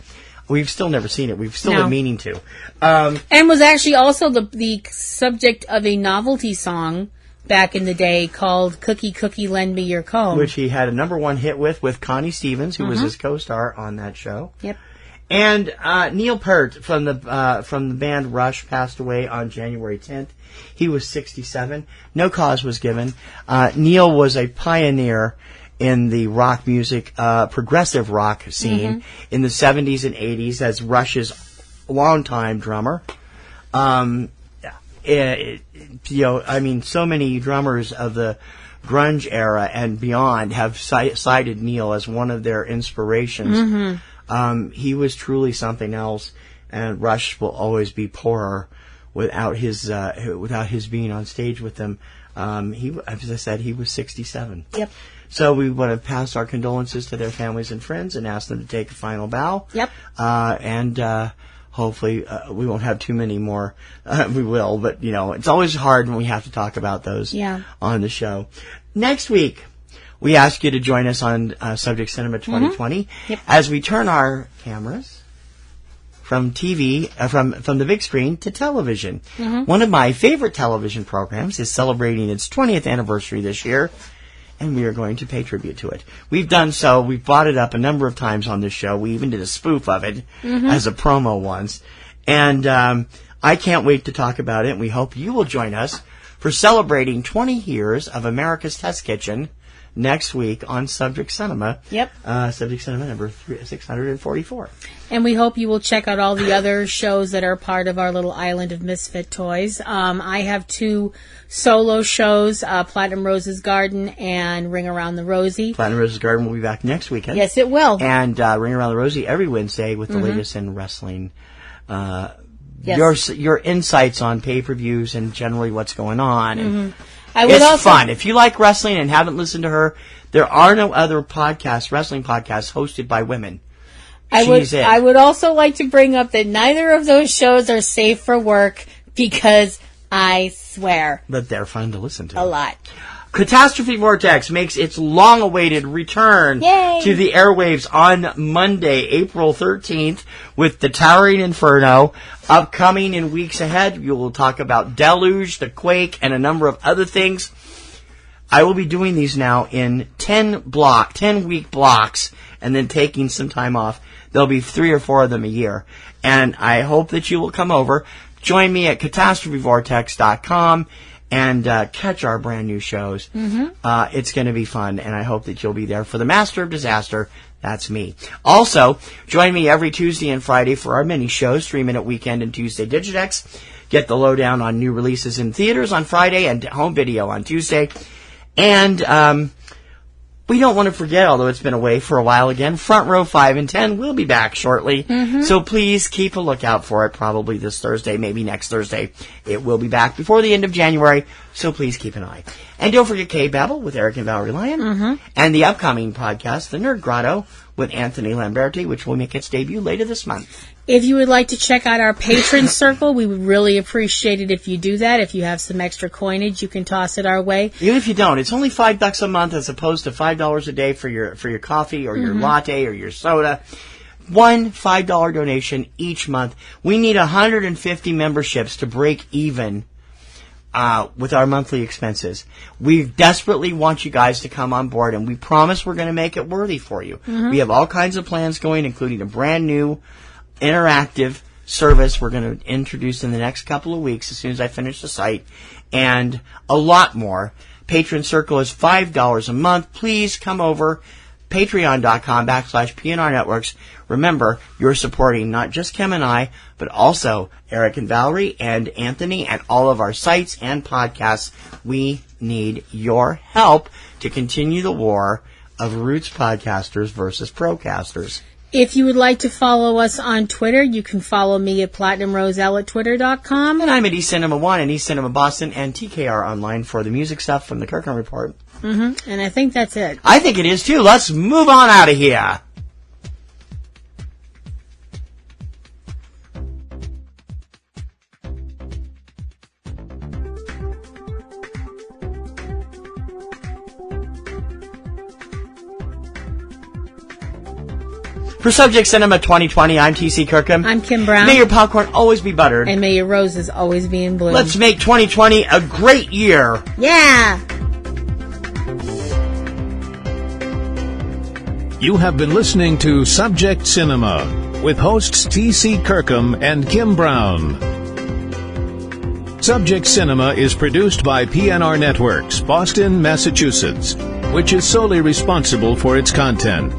We've still never seen it. We've still been meaning to. And was actually also the subject of a novelty song back in the day called Cookie Cookie Lend Me Your Comb, which he had a #1 hit with Connie Stevens, who was his co-star on that show. Yep. And Neil Peart from the band Rush passed away on January 10th. He was 67. No cause was given. Neil was a pioneer in the rock music, progressive rock scene in the 70s and 80s as Rush's longtime drummer. So many drummers of the grunge era and beyond have cited Neil as one of their inspirations. He was truly something else, and Rush will always be poorer without his being on stage with them. As I said, he was 67. Yep. So we want to pass our condolences to their families and friends and ask them to take a final bow. Yep. Hopefully we won't have too many more. We will, but it's always hard when we have to talk about those on the show. Next week, we ask you to join us on Subject Cinema 2020 as we turn our cameras from TV, from the big screen to television. One of my favorite television programs is celebrating its 20th anniversary this year, and we are going to pay tribute to it. We've done so. We've brought it up a number of times on this show. We even did a spoof of it as a promo once. And I can't wait to talk about it, and we hope you will join us for celebrating 20 years of America's Test Kitchen next week on Subject Cinema. Subject Cinema number 644. And we hope you will check out all the other shows that are part of our little island of misfit toys. I have 2 solo shows, Platinum Rose's Garden and Ring Around the Rosie. Platinum Rose's Garden will be back next weekend. Yes, it will. And Ring Around the Rosie every Wednesday with the latest in wrestling. Your insights on pay-per-views and generally what's going on. And it's fun. If you like wrestling and haven't listened to her, there are no other wrestling podcasts hosted by women. I would also like to bring up that neither of those shows are safe for work because I swear. But they're fun to listen to. A lot. Catastrophe Vortex makes its long-awaited return to the airwaves on Monday, April 13th, with The Towering Inferno. Upcoming in weeks ahead, we will talk about Deluge, The Quake, and a number of other things. I will be doing these now in 10-week blocks, and then taking some time off. There'll be 3 or 4 of them a year. And I hope that you will come over. Join me at CatastropheVortex.com. And catch our brand new shows. It's going to be fun, and I hope that you'll be there for the Master of Disaster. That's me. Also, join me every Tuesday and Friday for our mini shows, 3-Minute Weekend and Tuesday Digidex. Get the lowdown on new releases in theaters on Friday and home video on Tuesday. And we don't want to forget, although it's been away for a while again, Front Row 5 and 10 will be back shortly. So please keep a lookout for it, probably this Thursday, maybe next Thursday. It will be back before the end of January, so please keep an eye. And don't forget Cavebabble with Eric and Valerie Lyon, and the upcoming podcast, The Nerd Grotto, with Anthony Lamberti, which will make its debut later this month. If you would like to check out our patron circle, we would really appreciate it if you do that. If you have some extra coinage, you can toss it our way. Even if you don't, it's only $5 a month as opposed to $5 a day for your coffee or your latte or your soda. One $5 donation each month. We need 150 memberships to break even with our monthly expenses. We desperately want you guys to come on board, and we promise we're going to make it worthy for you. We have all kinds of plans going, including a brand new interactive service we're going to introduce in the next couple of weeks as soon as I finish the site, and a lot more. Patron Circle is $5 a month. Please come over, patreon.com/PNRNetworks. Remember, you're supporting not just Kim and I, but also Eric and Valerie and Anthony and all of our sites and podcasts. We need your help to continue the war of roots podcasters versus procasters. If you would like to follow us on Twitter, you can follow me at PlatinumRoseL at Twitter.com. And I'm at eCinemaOne and eCinemaBoston and TKR Online for the music stuff from the Kirkham Report. And I think that's it. I think it is too. Let's move on out of here. For Subject Cinema 2020, I'm T.C. Kirkham. I'm Kim Brown. May your popcorn always be buttered. And may your roses always be in bloom. Let's make 2020 a great year. Yeah! You have been listening to Subject Cinema with hosts T.C. Kirkham and Kim Brown. Subject Cinema is produced by PNRNetworks, Boston, Massachusetts, which is solely responsible for its content.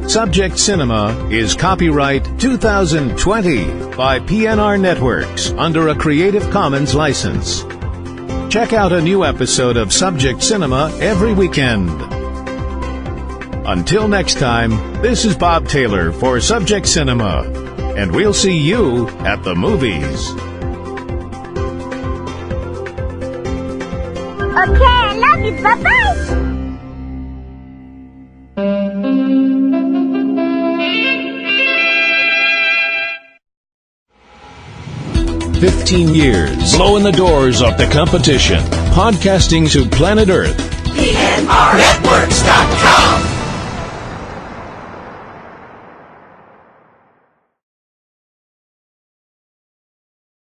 Subject Cinema is copyright 2020 by PNRNetworks under a Creative Commons license. Check out a new episode of Subject Cinema every weekend. Until next time, this is Bob Taylor for Subject Cinema, and we'll see you at the movies. Okay, I love you. Bye-bye. 15 years, blowing the doors off the competition. Podcasting to planet Earth. PNRNetworks.com.